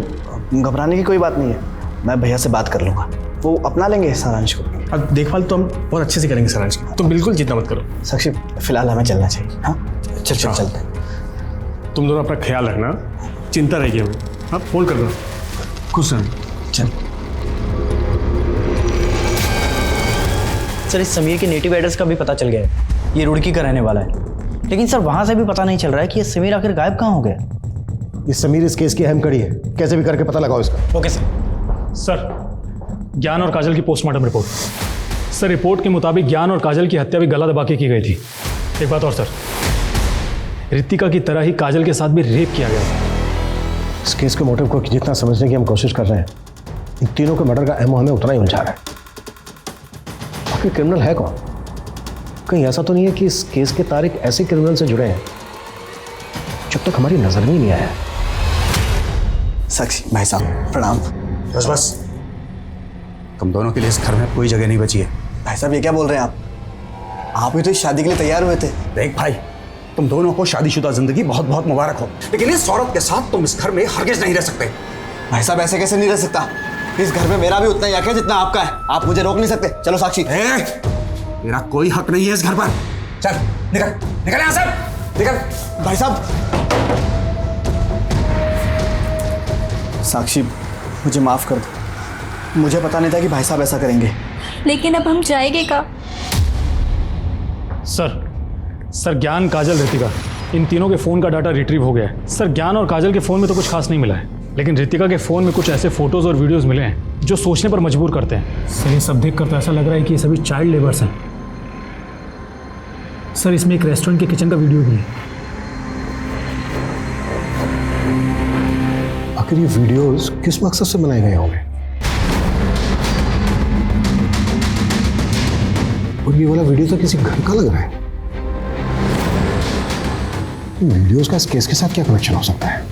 घबराने की कोई बात नहीं है, मैं भैया से बात कर लूँगा, वो अपना लेंगे सारांश को। अब देखभाल तो हम बहुत अच्छे से करेंगे सारांश की, तुम बिल्कुल चिंता मत करो। साक्षी, फिलहाल हमें चलना चाहिए। हाँ चल चल चलते हैं। तुम दोनों अपना ख्याल रखना, चिंता रहेगी हमें। हाँ फोन कर दो, खुश रहना। चल। सर, इस समीर के नेटिव एड्रेस का भी पता चल गया है, ये रुड़की का रहने वाला है। लेकिन सर वहाँ से भी पता नहीं चल रहा है कि ये समीर आखिर गायब कहाँ हो गया। ये समीर इस केस की अहम कड़ी है, कैसे भी करके पता लगाओ इसका। Okay sir. सर, ज्ञान और काजल की पोस्टमार्टम रिपोर्ट। सर, रिपोर्ट के मुताबिक ज्ञान और काजल की हत्या भी गला दबा के की गई थी। एक बात और सर, रितिका की तरह ही काजल के साथ भी रेप किया गया था। इस केस के मोटिव को जितना समझने की हम कोशिश कर रहे हैं, इन तीनों के मर्डर का अहम हमें उतना ही उलझा रहा है। आखिर क्रिमिनल है कौन? कहीं ऐसा तो नहीं है कि इस केस के तारीख ऐसे क्रिमिनल से जुड़े हैं जब तक हमारी नजर में ही नहीं आया है। साक्षी भाई साहब प्रणाम। बस बस, तुम दोनों के लिए इस घर में कोई जगह नहीं बची है। भाई साहब ये क्या बोल रहे हैं आप भी तो इस शादी के लिए तैयार हुए थे। देख भाई, तुम दोनों को शादीशुदा जिंदगी बहुत बहुत मुबारक हो, लेकिन इस औरत के साथ तुम इस घर में हरगिज नहीं रह सकते। भाई साहब ऐसे कैसे नहीं रह सकता, इस घर में मेरा भी उतना ही हक है जितना आपका है, आप मुझे रोक नहीं सकते। चलो साक्षी। तेरा कोई हक नहीं है इस घर पर। चल निकल निकल यहां से, निकल। भाई साहब, साक्षी मुझे माफ कर दो, मुझे पता नहीं था कि भाई साहब ऐसा करेंगे। लेकिन अब हम जाएंगे कहाँ? सर ज्ञान, काजल, रितिका, इन तीनों के फ़ोन का डाटा रिट्रीव हो गया है। सर ज्ञान और काजल के फ़ोन में तो कुछ खास नहीं मिला है, लेकिन रितिका के फ़ोन में कुछ ऐसे फ़ोटोज़ और वीडियोज़ मिले हैं जो सोचने पर मजबूर करते हैं। सर ये सब देखकर तो ऐसा लग रहा है कि ये सभी चाइल्ड लेबर्स हैं। सर इसमें एक रेस्टोरेंट के किचन का वीडियो भी है। आखिर ये वीडियोस किस मकसद से बनाए गए होंगे? और ये वाला वीडियो तो किसी घर का लग रहा है। वीडियोस का इस केस के साथ क्या कनेक्शन हो सकता है?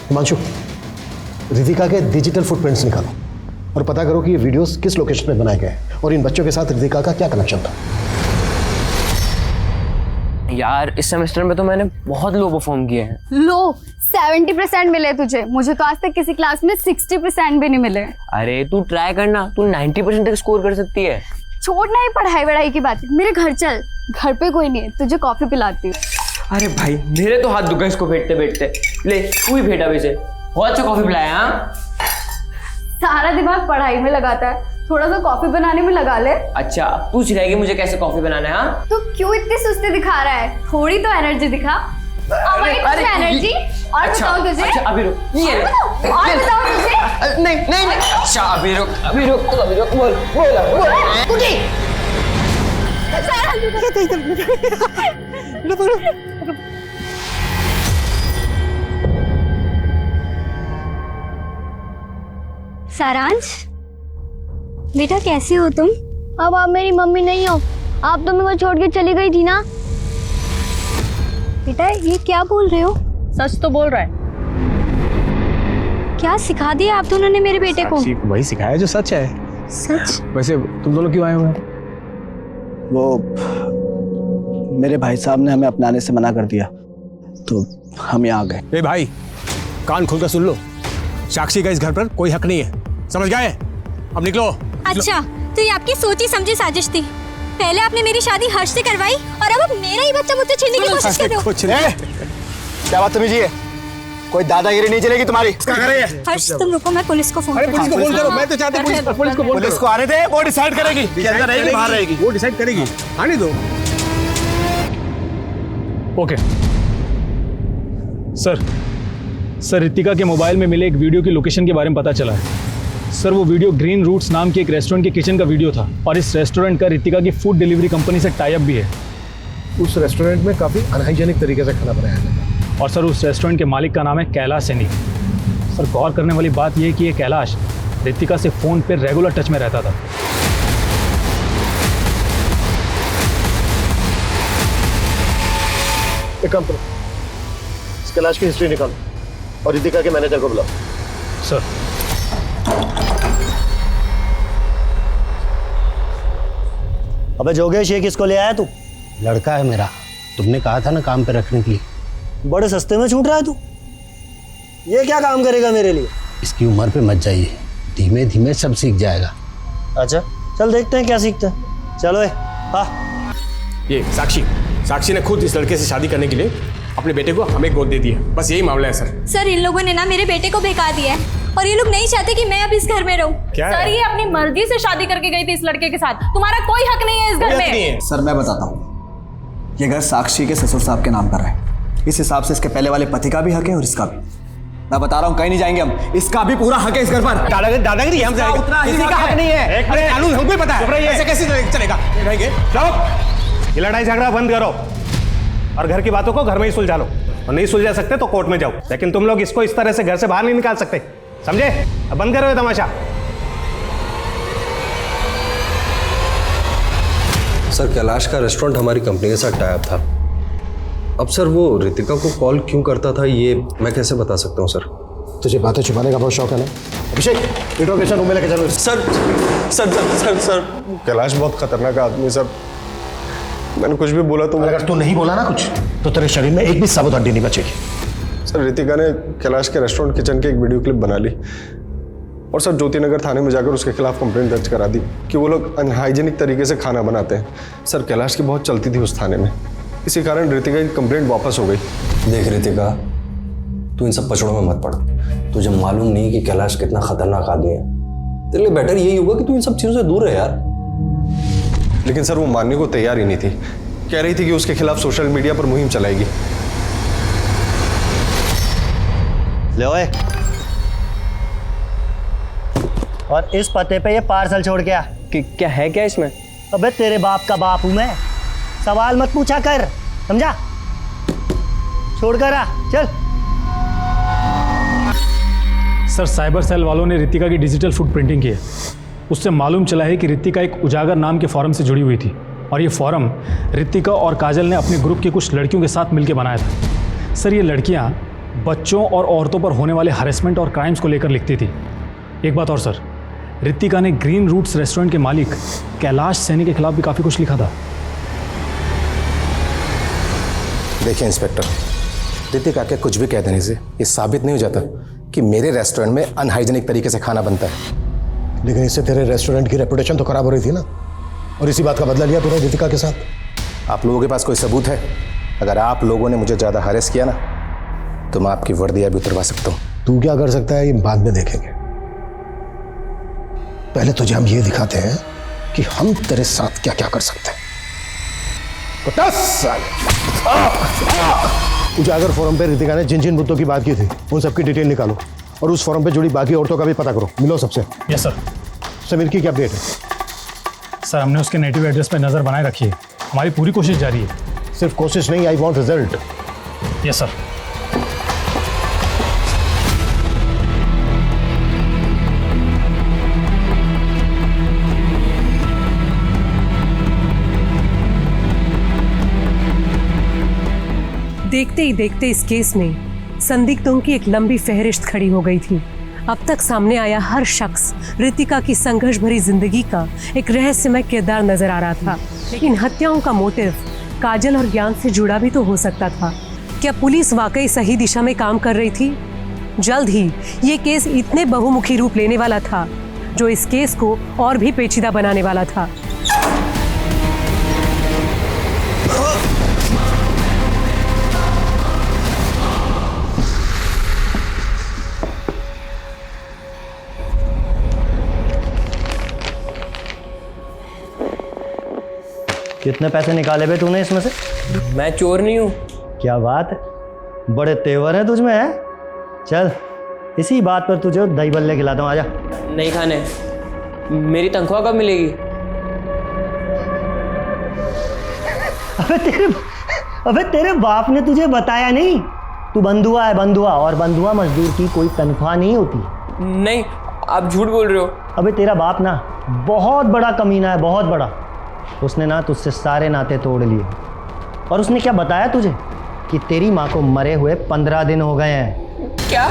हिमांशु, रितिका के डिजिटल फुटप्रिंट्स निकालो और पता करो कि ये वीडियोस किस लोकेशन में बनाए गए हैं और इन बच्चों के साथ रितिका का क्या कनेक्शन था। यार इस सेमेस्टर में तो मैंने बहुत लो परफॉर्म किए हैं। लो 70% मिले तुझे, मुझे तो आज तक किसी क्लास में 60% भी नहीं मिले। अरे तू ट्राई करना, तू 90% तक स्कोर कर सकती है। छोड़ना ही पढ़ाई वढ़ाई की बात, मेरे घर चल, घर पे कोई नहीं है, तुझे कॉफी पिलाती हूँ। अरे भाई मेरे तो हाथ दुखा इसको बैठते बैठते। ले तू ही भेटा वैसे, बहुत अच्छा कॉफी पिलाया। हाँ सारा दिमाग पढ़ाई में लगाता है, थोड़ा सा कॉफी बनाने में लगा ले। अच्छा तू सिखाएगी मुझे कैसे कॉफी बनाना है? हाँ तो क्यों इतनी सुस्ती दिखा रहा है, थोड़ी तो एनर्जी दिखा। एनर्जी और अच्छा, बताओ तुझे। अच्छा अभी रुक, ये ले। और बताओ तुझे। नहीं नहीं नहीं, अच्छा अभी रुक बोल बोल कुटी। सारांश बेटा कैसे हो तुम? अब आप मेरी मम्मी नहीं हो, आप तो मेरे को छोड़ के चली गई थी ना। बेटा ये क्या बोल रहे हो? सच तो बोल रहा है। क्या सिखा दिया आप दोनों ने मेरे बेटे को? वही सिखाया जो सच है। सच? वैसे तुम दोनों क्यों आए हुए हैं? वो मेरे भाई साहब ने हमें अपनाने से मना कर दिया तो हम यहाँ आ गए। ए भाई कान खोलकर सुन लो, साक्षी का इस घर पर कोई हक नहीं है, समझ गए? अब निकलो। अच्छा तो ये आपकी सोची समझी साजिश थी। पहले आपने मेरी शादी हर्ष से करवाई और अब आप मेरा ही बच्चा मुझसे छीनने की कोशिश कर रहे हो। क्या बात तुम्हें जी है? कोई दादागिरी नहीं चलेगी तुम्हारी। क्या कर रही है? हर्ष तुम रुको, मैं पुलिस को फोन पुलिस को फोन करो। मैं तो चाहता हूं पुलिस को आने दे, वो डिसाइड करेगी कि अंदर रहेगी बाहर रहेगी, वो डिसाइड करेगी। आने दो। ओके सर रितिका के मोबाइल में मिले एक वीडियो की लोकेशन के बारे में पता चला है। सर वो वीडियो ग्रीन रूट्स नाम के एक रेस्टोरेंट के किचन का वीडियो था और इस रेस्टोरेंट का रितिका की फूड डिलीवरी कंपनी से टाई अप भी है। उस रेस्टोरेंट में काफ़ी अनहाइजेनिक तरीके से खाना बनाया जाता है। और सर उस रेस्टोरेंट के मालिक का नाम है कैलाश सैनी। सर गौर करने वाली बात यह है कि ये कैलाश रितिका से फ़ोन पर रेगुलर टच में रहता था। एक काम करो, इस कैलाश की हिस्ट्री निकालो और रितिका के मैनेजर को बुलाओ। सर अबे जोगेश, ये किसको ले आया तू? लड़का है मेरा, तुमने कहा था ना काम पे रखने के लिए। बड़े सस्ते में छूट रहा है तू। ये क्या काम करेगा मेरे लिए? इसकी उम्र पे मत जाइए, धीमे धीमे सब सीख जाएगा। अच्छा चल देखते हैं क्या सीखता है। चलो हाँ। ये साक्षी ने खुद इस लड़के से शादी करने के लिए अपने बेटे को हमें गोद दे दी है, बस यही मामला है सर। सर इन लोगों ने ना मेरे बेटे को बेकार दिया है और ये लोग नहीं चाहते कि मैं अब इस घर में रहूं। सर ये अपनी मर्जी से शादी करके गई थी इस लड़के के साथ, तुम्हारा कोई हक नहीं है इस घर में। सर मैं बताता हूँ, ये घर साक्षी के ससुर साहब के नाम पर है, इस हिसाब से इसके पहले वाले पति का भी हक है और इसका भी। मैं बता रहा हूँ कहीं नहीं जाएंगे हम, इसका भी पूरा हक है इस घर पर। दादागिरी हम किसी का हक नहीं है। कानून हमको पता है, ऐसे कैसे चलेगा? ये लड़ाई झगड़ा बंद करो और घर की बातों को घर में ही सुलझा लो, और नहीं सुलझा सकते तो कोर्ट में जाओ, लेकिन तुम लोग इसको इस तरह से घर से बाहर नहीं निकाल सकते, समझे? अब बंद करो ये तमाशा। सर कैलाश का रेस्टोरेंट हमारी कंपनी के साथ टाई अप था। अब सर वो रितिका को कॉल क्यों करता था ये मैं कैसे बता सकता हूँ सर? तुझे बातें छुपाने का बहुत शौक है ना? अभिषेक इंट्रोगेशन रूम में लेके चलो। Sir sir sir sir sir Kailash बहुत खतरनाक आदमी सर, मैंने कुछ भी बोला तो। अगर तू नहीं बोला ना कुछ तो तेरे शरीर में एक भी साबुत हड्डी नहीं बचेगी। सर रितिका ने कैलाश के रेस्टोरेंट किचन की एक वीडियो क्लिप बना ली और सर ज्योति नगर थाने में जाकर उसके खिलाफ कंप्लेंट दर्ज करा दी कि वो लोग अनहाइजीनिक तरीके से खाना बनाते हैं। सर कैलाश की बहुत चलती थी उस थाने में, इसी कारण रितिका की कंप्लेंट वापस हो गई। देख रितिका, तू इन सब पचड़ों में मत पड़। तुझे मालूम नहीं कि कैलाश कितना खतरनाक आदमी है। तेरे लिए बेटर यही होगा कि तू इन सब चीजों से दूर रहे यार। लेकिन सर वो मानने को तैयार ही नहीं थी, कह रही थी कि उसके खिलाफ सोशल मीडिया पर मुहिम चलाएगी। ले ओए, और इस पते पे ये पार्सल छोड़ के आ। क्या है क्या इसमें? अबे तेरे बाप का बाप हूं मैं, सवाल मत पूछा कर, समझा? छोड़ कर आ, चल। सर साइबर सेल वालों ने रितिका की डिजिटल फुट प्रिंटिंग की है। उससे मालूम चला है कि रितिका एक उजागर नाम के फॉरम से जुड़ी हुई थी और ये फॉरम रितिका और काजल ने अपने ग्रुप की कुछ लड़कियों के साथ मिलकर बनाया था। सर ये लड़कियां बच्चों और औरतों पर होने वाले हरेसमेंट और क्राइम्स को लेकर लिखती थी। एक बात और सर, रितिका ने ग्रीन रूट्स रेस्टोरेंट के मालिक कैलाश सैनी के खिलाफ भी काफ़ी कुछ लिखा था। देखिए इंस्पेक्टर, रितिका के कुछ भी कह देने से ये साबित नहीं हो जाता कि मेरे रेस्टोरेंट में अनहाइजीनिक तरीके से खाना बनता है। लेकिन इससे तेरे रेस्टोरेंट की रेपुटेशन तो खराब हो रही थी ना, और इसी बात का बदला लिया तूने रितिका के साथ। आप लोगों के पास कोई सबूत है? अगर आप लोगों ने मुझे ज़्यादा हरेस किया ना तो मैं आपकी वर्दियाँ भी उतरवा सकता हूँ। तू क्या कर सकता है ये बाद में देखेंगे, पहले तुझे हम ये दिखाते हैं कि हम तेरे साथ क्या क्या कर सकते हैं। उजागर फोरम पे रितिका ने जिन जिन मुद्दों की बात की थी उन सबकी डिटेल निकालो और उस फोरम पे जुड़ी बाकी औरतों का भी पता करो। मिलो सबसे। Yes sir. समीर की क्या अपडेट है? सर हमने उसके नेटिव एड्रेस पर नज़र बनाए रखी है, हमारी पूरी कोशिश जारी है। सिर्फ कोशिश नहीं, I want result. Yes sir. देखते ही देखते इस केस में संदिग्धों की एक लंबी फहरिस्त खड़ी हो गई थी। अब तक सामने आया हर शख्स रितिका की संघर्ष भरी जिंदगी का एक रहस्यमय किरदार नजर आ रहा था। लेकिन हत्याओं का मोटिव काजल और ज्ञान से जुड़ा भी तो हो सकता था। क्या पुलिस वाकई सही दिशा में काम कर रही थी? जल्द ही ये केस इतने बहुमुखी रूप लेने वाला था जो इस केस को और भी पेचीदा बनाने वाला था। कितने पैसे निकाले बे तूने इसमें से? मैं चोर नहीं हूँ। क्या बात है, बड़े तेवर है तुझमें है। चल इसी बात पर तुझे दही बल्ले खिलाता हूँ, आजा। नहीं खाने, मेरी तनख्वाह कब मिलेगी? अबे तेरे बाप ने तुझे बताया नहीं? तू बंधुआ है, बंधुआ, और बंधुआ मजदूर की कोई तनख्वाह नहीं होती। नहीं, आप झूठ बोल रहे हो। अबे तेरा बाप ना बहुत बड़ा कमीना है, बहुत बड़ा। उसने ना तुझसे सारे नाते तोड़ लिए, और उसने क्या बताया तुझे कि तेरी माँ को मरे हुए 15 दिन हो गए हैं। क्या?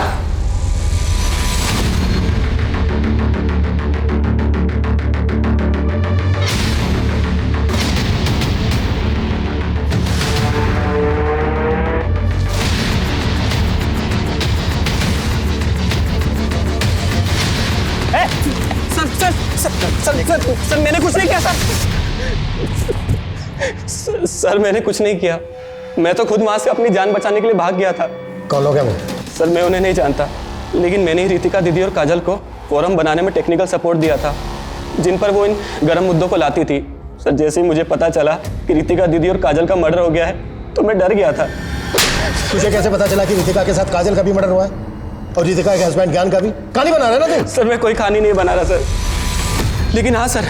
सर मैंने कुछ नहीं किया सर मैंने कुछ नहीं किया। मैं तो खुद वहां से अपनी जान बचाने के लिए भाग गया था। कौन लोग हैं वो? सर मैं उन्हें नहीं जानता, लेकिन मैंने ही रितिका दीदी और काजल को फोरम बनाने में टेक्निकल सपोर्ट दिया था, जिन पर वो इन गर्म मुद्दों को लाती थी। सर जैसे ही मुझे पता चला कि रितिका दीदी और काजल का मर्डर हो गया है तो मैं डर गया था। तुझे कैसे पता चला कि रितिका के साथ काजल का भी मर्डर हुआ है और रितिका के हस्बैंड ज्ञान का भी? कहानी बना रहा है ना तू? सर मैं कोई कहानी नहीं बना रहा सर, लेकिन हाँ सर,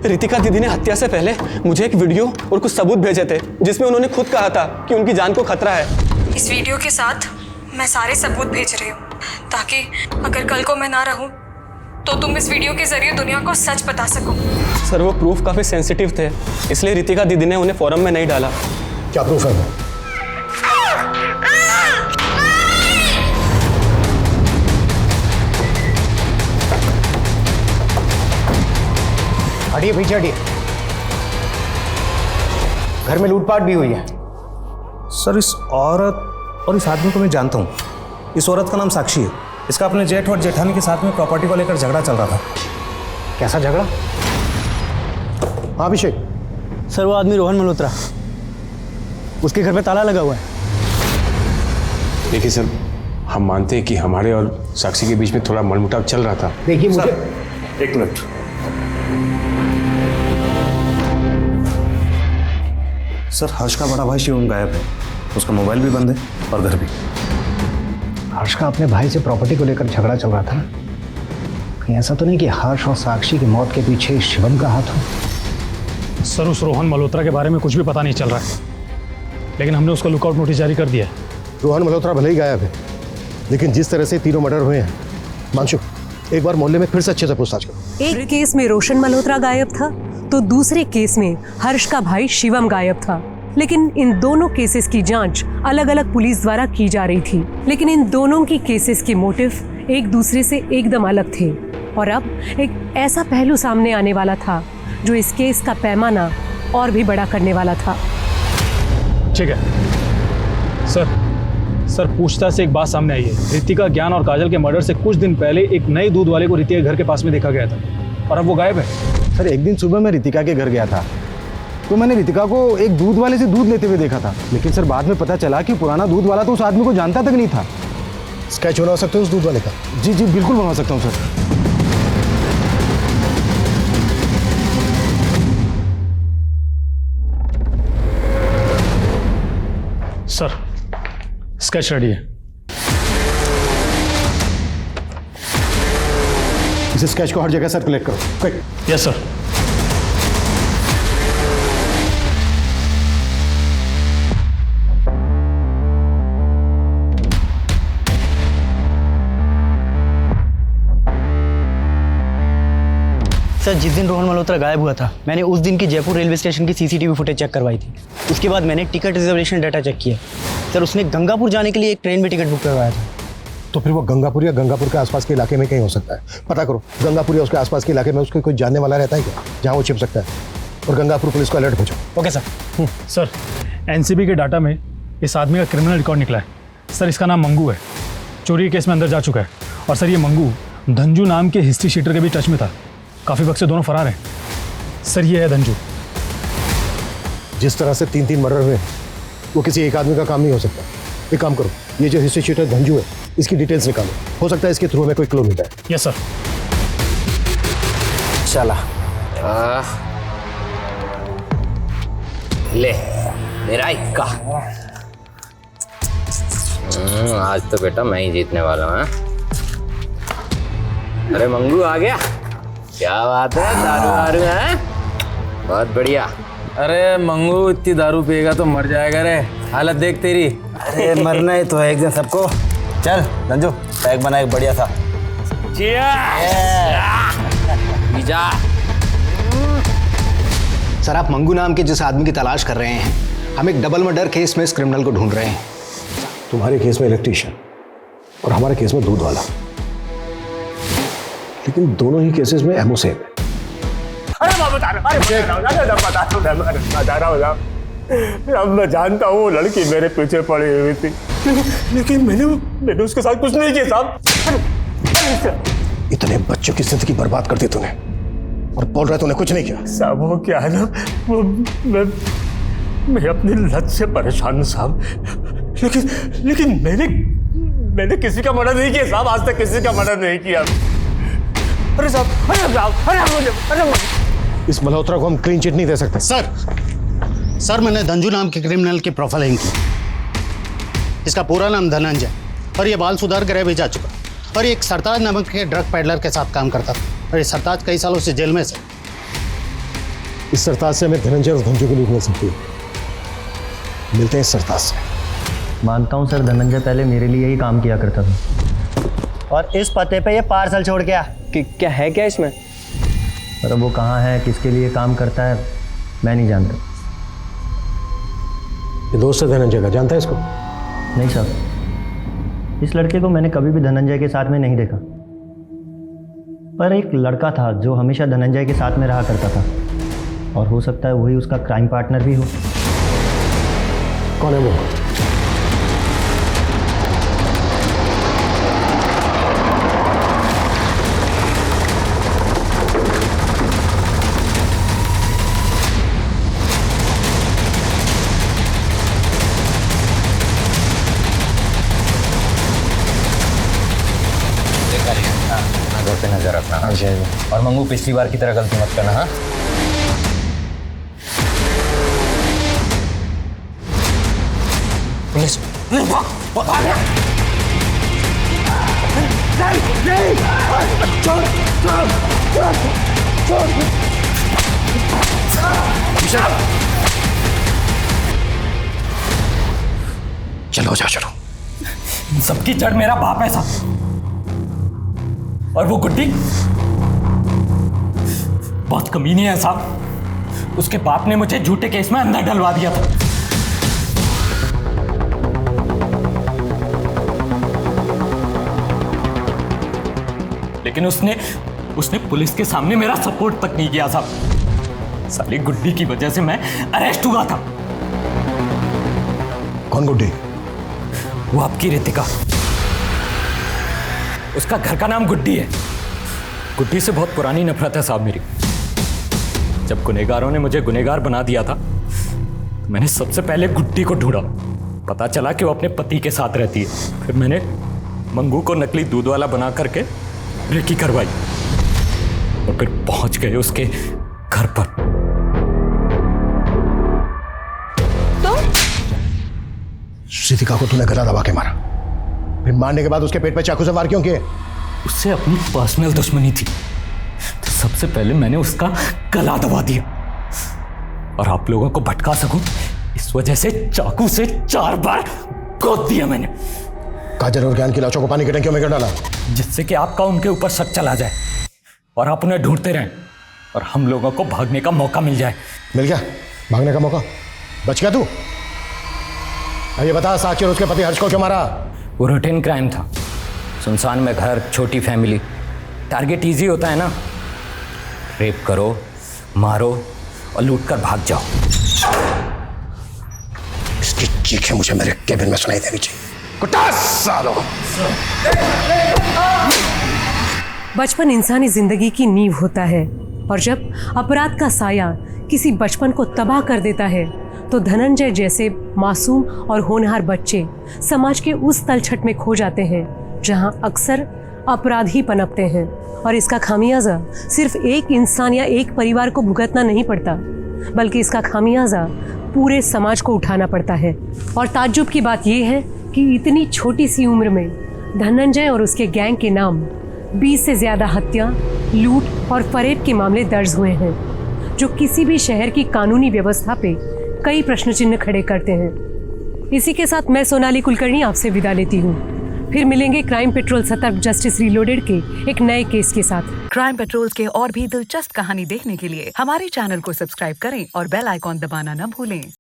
रितिका दीदी ने हत्या से पहले मुझे एक वीडियो और कुछ सबूत भेजे थे जिसमें उन्होंने खुद कहा था कि उनकी जान को खतरा है। इस वीडियो के साथ मैं सारे सबूत भेज रही हूँ ताकि अगर कल को मैं ना रहूँ तो तुम इस वीडियो के जरिए दुनिया को सच बता सको। सर वो प्रूफ काफी सेंसिटिव थे, इसलिए रितिका दीदी ने उन्हें फोरम में नहीं डाला। क्या प्रूफ है? हटिए पीछे हटिए। घर में लूटपाट भी हुई है। सर इस औरत और इस आदमी को मैं जानता हूँ। इस औरत का नाम साक्षी है इसका अपने जेठ और जेठानी के साथ में प्रॉपर्टी को लेकर झगड़ा चल रहा था। कैसा झगड़ा? हाँ अभिषेक। सर वो आदमी रोहन मल्होत्रा, उसके घर पे ताला लगा हुआ है। देखिए सर, हम मानते हैं कि हमारे और साक्षी के बीच में थोड़ा मनमुटाव चल रहा था। देखिए मुझे एक मिनट। सर हर्ष का बड़ा भाई शिवम गायब है, उसका मोबाइल भी बंद है और घर भी। हर्ष का अपने भाई से प्रॉपर्टी को लेकर झगड़ा चल रहा था। कहीं ऐसा तो नहीं कि हर्ष और साक्षी की मौत के पीछे शिवम का हाथ हो? सर उस रोहन मल्होत्रा के बारे में कुछ भी पता नहीं चल रहा है, लेकिन हमने उसका लुकआउट नोटिस जारी कर दिया है। रोहन मल्होत्रा भले ही गायब है, लेकिन जिस तरह से तीनों मर्डर हुए हैं, मानशु एक बार मोहल्ले में फिर से अच्छे से पूछताछ करो। एक केस में रोशन मल्होत्रा गायब था तो दूसरे केस में हर्ष का भाई शिवम गायब था। लेकिन इन दोनों केसेस की जांच अलग अलग पुलिस द्वारा की जा रही थी, लेकिन इन दोनों की केसेस के मोटिव एक दूसरे से एकदम अलग थे। और अब एक ऐसा पहलू सामने आने वाला था जो इस केस का पैमाना और भी बड़ा करने वाला था। ठीक है सर, पूछताछ से एक बात सामने आई है। रितिका, ज्ञान और काजल के मर्डर से कुछ दिन पहले एक नए दूध वाले को रितिका के घर के पास में देखा गया था और अब वो गायब है। सर एक दिन सुबह मैं रितिका के घर गया था, तो मैंने रितिका को एक दूध वाले से दूध लेते हुए देखा था, लेकिन सर बाद में पता चला कि पुराना दूध वाला तो उस आदमी को जानता तक नहीं था। स्केच बनवा सकते हो उस दूध वाले का? जी बिल्कुल बनवा सकता हूँ सर। सर स्केच रेडी है। इस स्केच को हर जगह सर्कुलेट करो। क्विक। Yes sir. सर जिस दिन रोहन मल्होत्रा गायब हुआ था, मैंने उस दिन की जयपुर रेलवे स्टेशन की सीसीटीवी फुटेज चेक करवाई थी। उसके बाद मैंने टिकट रिजर्वेशन डाटा चेक किया। सर उसने गंगापुर जाने के लिए एक ट्रेन में टिकट बुक करवाया था। तो फिर वो गंगापुर या गंगापुर के आसपास के इलाके में कहीं हो सकता है। पता करो गंगापुर या उसके आसपास के इलाके में उसके कोई जानने वाला रहता है क्या, जहाँ वो छिप सकता है? और गंगापुर पुलिस को अलर्ट भेजो। Okay sir. सर एनसीबी के डाटा में इस आदमी का क्रिमिनल रिकॉर्ड निकला है। सर इसका नाम मंगू है, चोरी केस में अंदर जा चुका है। और सर ये मंगू धंजू नाम के हिस्ट्री शीटर के भी टच में था। काफ़ी वक्त से दोनों फरार हैं। सर ये है धंजू। जिस तरह से 3 मर्डर हुए वो किसी एक आदमी का काम नहीं हो सकता। एक काम करो, ये जो हिस्ट्री शीटर धंजू है इसकी डिटेल्स निकालो, हो सकता है इसके थ्रू हमें कोई क्लू मिल जाए। Yes sir. चला ले मेरा इक्का। आज तो बेटा मैं ही जीतने वाला हूँ। अरे मंगू आ गया, क्या बात है, दारू वारू है? बहुत बढ़िया। अरे मंगू इतनी दारू पिएगा तो मर जाएगा रे, हालत देख तेरी। अरे मरना ही तो है एक दिन सबको। चल धंजू पैक बना एक बढ़िया सा। सर आप मंगू नाम के जिस आदमी की तलाश कर रहे हैं, हम एक डबल मर्डर केस में इस क्रिमिनल को ढूंढ रहे हैं। तुम्हारे केस में इलेक्ट्रीशियन और हमारे केस में दूध वाला, लेकिन दोनों ही केसेस में एमओ सेम है। अब मैं जानता हूँ वो लड़की मेरे पीछे पड़ी हुई थी, लेकिन मैंने उसके साथ कुछ नहीं किया साहब। इतने बच्चों की जिंदगी बर्बाद कर दी तूने और बोल रहा तूने कुछ नहीं किया। साहब वो क्या है ना, वो मैं अपनी लत से परेशान हूँ साहब, लेकिन मैंने किसी का मर्डर नहीं किया साहब, आज तक किसी का मर्डर नहीं किया। अरे साहब, इस मल्होत्रा को हम क्लीन चिट नहीं दे सकते। सर मैंने धंजू नाम के क्रिमिनल की प्रोफाइलिंग की। इसका पूरा नाम धनंजय और ये बाल सुधार गृह भी जा चुका, और ये एक सरताज नामक के ड्रग पैडलर के साथ काम करता था, और ये सरताज कई सालों से जेल में से। इस सरताज से हमें धनंजय और धंजू की लीड मिल सकती है। मिलते हैं इस सरताज से। मानता हूँ सर, धनंजय पहले मेरे लिए ही काम किया करता था। और इस पते पे ये पार्सल छोड़ गया। क्या है क्या इसमें? पर वो कहाँ है, किसके लिए काम करता है, मैं नहीं जानता। ये दोस्त है धनंजय का, जानता है इसको? नहीं सर, इस लड़के को मैंने कभी भी धनंजय के साथ में नहीं देखा। पर एक लड़का था जो हमेशा धनंजय के साथ में रहा करता था, और हो सकता है वही उसका क्राइम पार्टनर भी हो। कौन है वो? नजर रखना। और मंगू पिछली बार की तरह गलती मत करना। हाँ पुलिस चलो जा चलो। सबकी जड़ मेरा बाप है साहब, और वो गुड्डी बहुत कमीनी है साहब। उसके बाप ने मुझे झूठे केस में अंदर डलवा दिया था। लेकिन उसने पुलिस के सामने मेरा सपोर्ट तक नहीं किया साहब। साली गुड्डी की वजह से मैं अरेस्ट हुआ था। कौन गुड्डी? वो आपकी रितिका। उसका घर का नाम गुड्डी है। गुड्डी से बहुत पुरानी नफरत है साहब मेरी। जब गुनहगारों ने मुझे गुनहगार बना दिया था तो मैंने सबसे पहले गुड्डी को ढूंढा। पता चला कि वो अपने पति के साथ रहती है। फिर मैंने मंगू को नकली दूध वाला बना करके रेकी करवाई और फिर पहुंच गए उसके घर पर। रितिका को तूने गला दबा के मारा, फिर मारने के बाद उसके पेट पे चाकू से वार क्यों किए? उससे अपनी पर्सनल दुश्मनी थी तो सबसे पहले मैंने उसका गला दबा दिया और आप लोगों को भटका सकूं इस वजह से चाकू से 4 बार गोद दिया मैंने। काजल और ज्ञान की लाशों को पानी की टंकियों में क्यों डाला? जिससे कि आपका उनके ऊपर शक चला जाए और आप उन्हें ढूंढते रहें और हम लोगों को भागने का मौका मिल जाए। मिल गया भागने का मौका? बच गया तू? ये बता, साक्षी और उसके पति हर्ष को क्यों मारा? वो रूटीन क्राइम था। सुनसान में घर, छोटी फैमिली, टारगेट इजी होता है ना। रेप करो, मारो और लूट कर भाग जाओ। इसकी चीखें मुझे मेरे केबिन में सुनाई देनी चाहिए। सालो। बचपन इंसानी जिंदगी की नींव होता है और जब अपराध का साया किसी बचपन को तबाह कर देता है तो धनंजय जैसे मासूम और होनहार बच्चे समाज के उस तलछट में खो जाते हैं जहां अक्सर अपराध ही पनपते हैं। और इसका खामियाजा सिर्फ एक इंसान या एक परिवार को भुगतना नहीं पड़ता, बल्कि इसका खामियाजा पूरे समाज को उठाना पड़ता है। और ताज्जुब की बात यह है कि इतनी छोटी सी उम्र में धनंजय और उसके गैंग के नाम 20 से ज़्यादा हत्या, लूट और फरेब के मामले दर्ज हुए हैं, जो किसी भी शहर की कानूनी व्यवस्था पे कई प्रश्न चिन्ह खड़े करते हैं। इसी के साथ मैं सोनाली कुलकर्णी आपसे विदा लेती हूँ। फिर मिलेंगे क्राइम पेट्रोल सतर्क जस्टिस रीलोडेड के एक नए केस के साथ। क्राइम पेट्रोल के और भी दिलचस्प कहानी देखने के लिए हमारे चैनल को सब्सक्राइब करें और बेल आइकॉन दबाना न भूलें।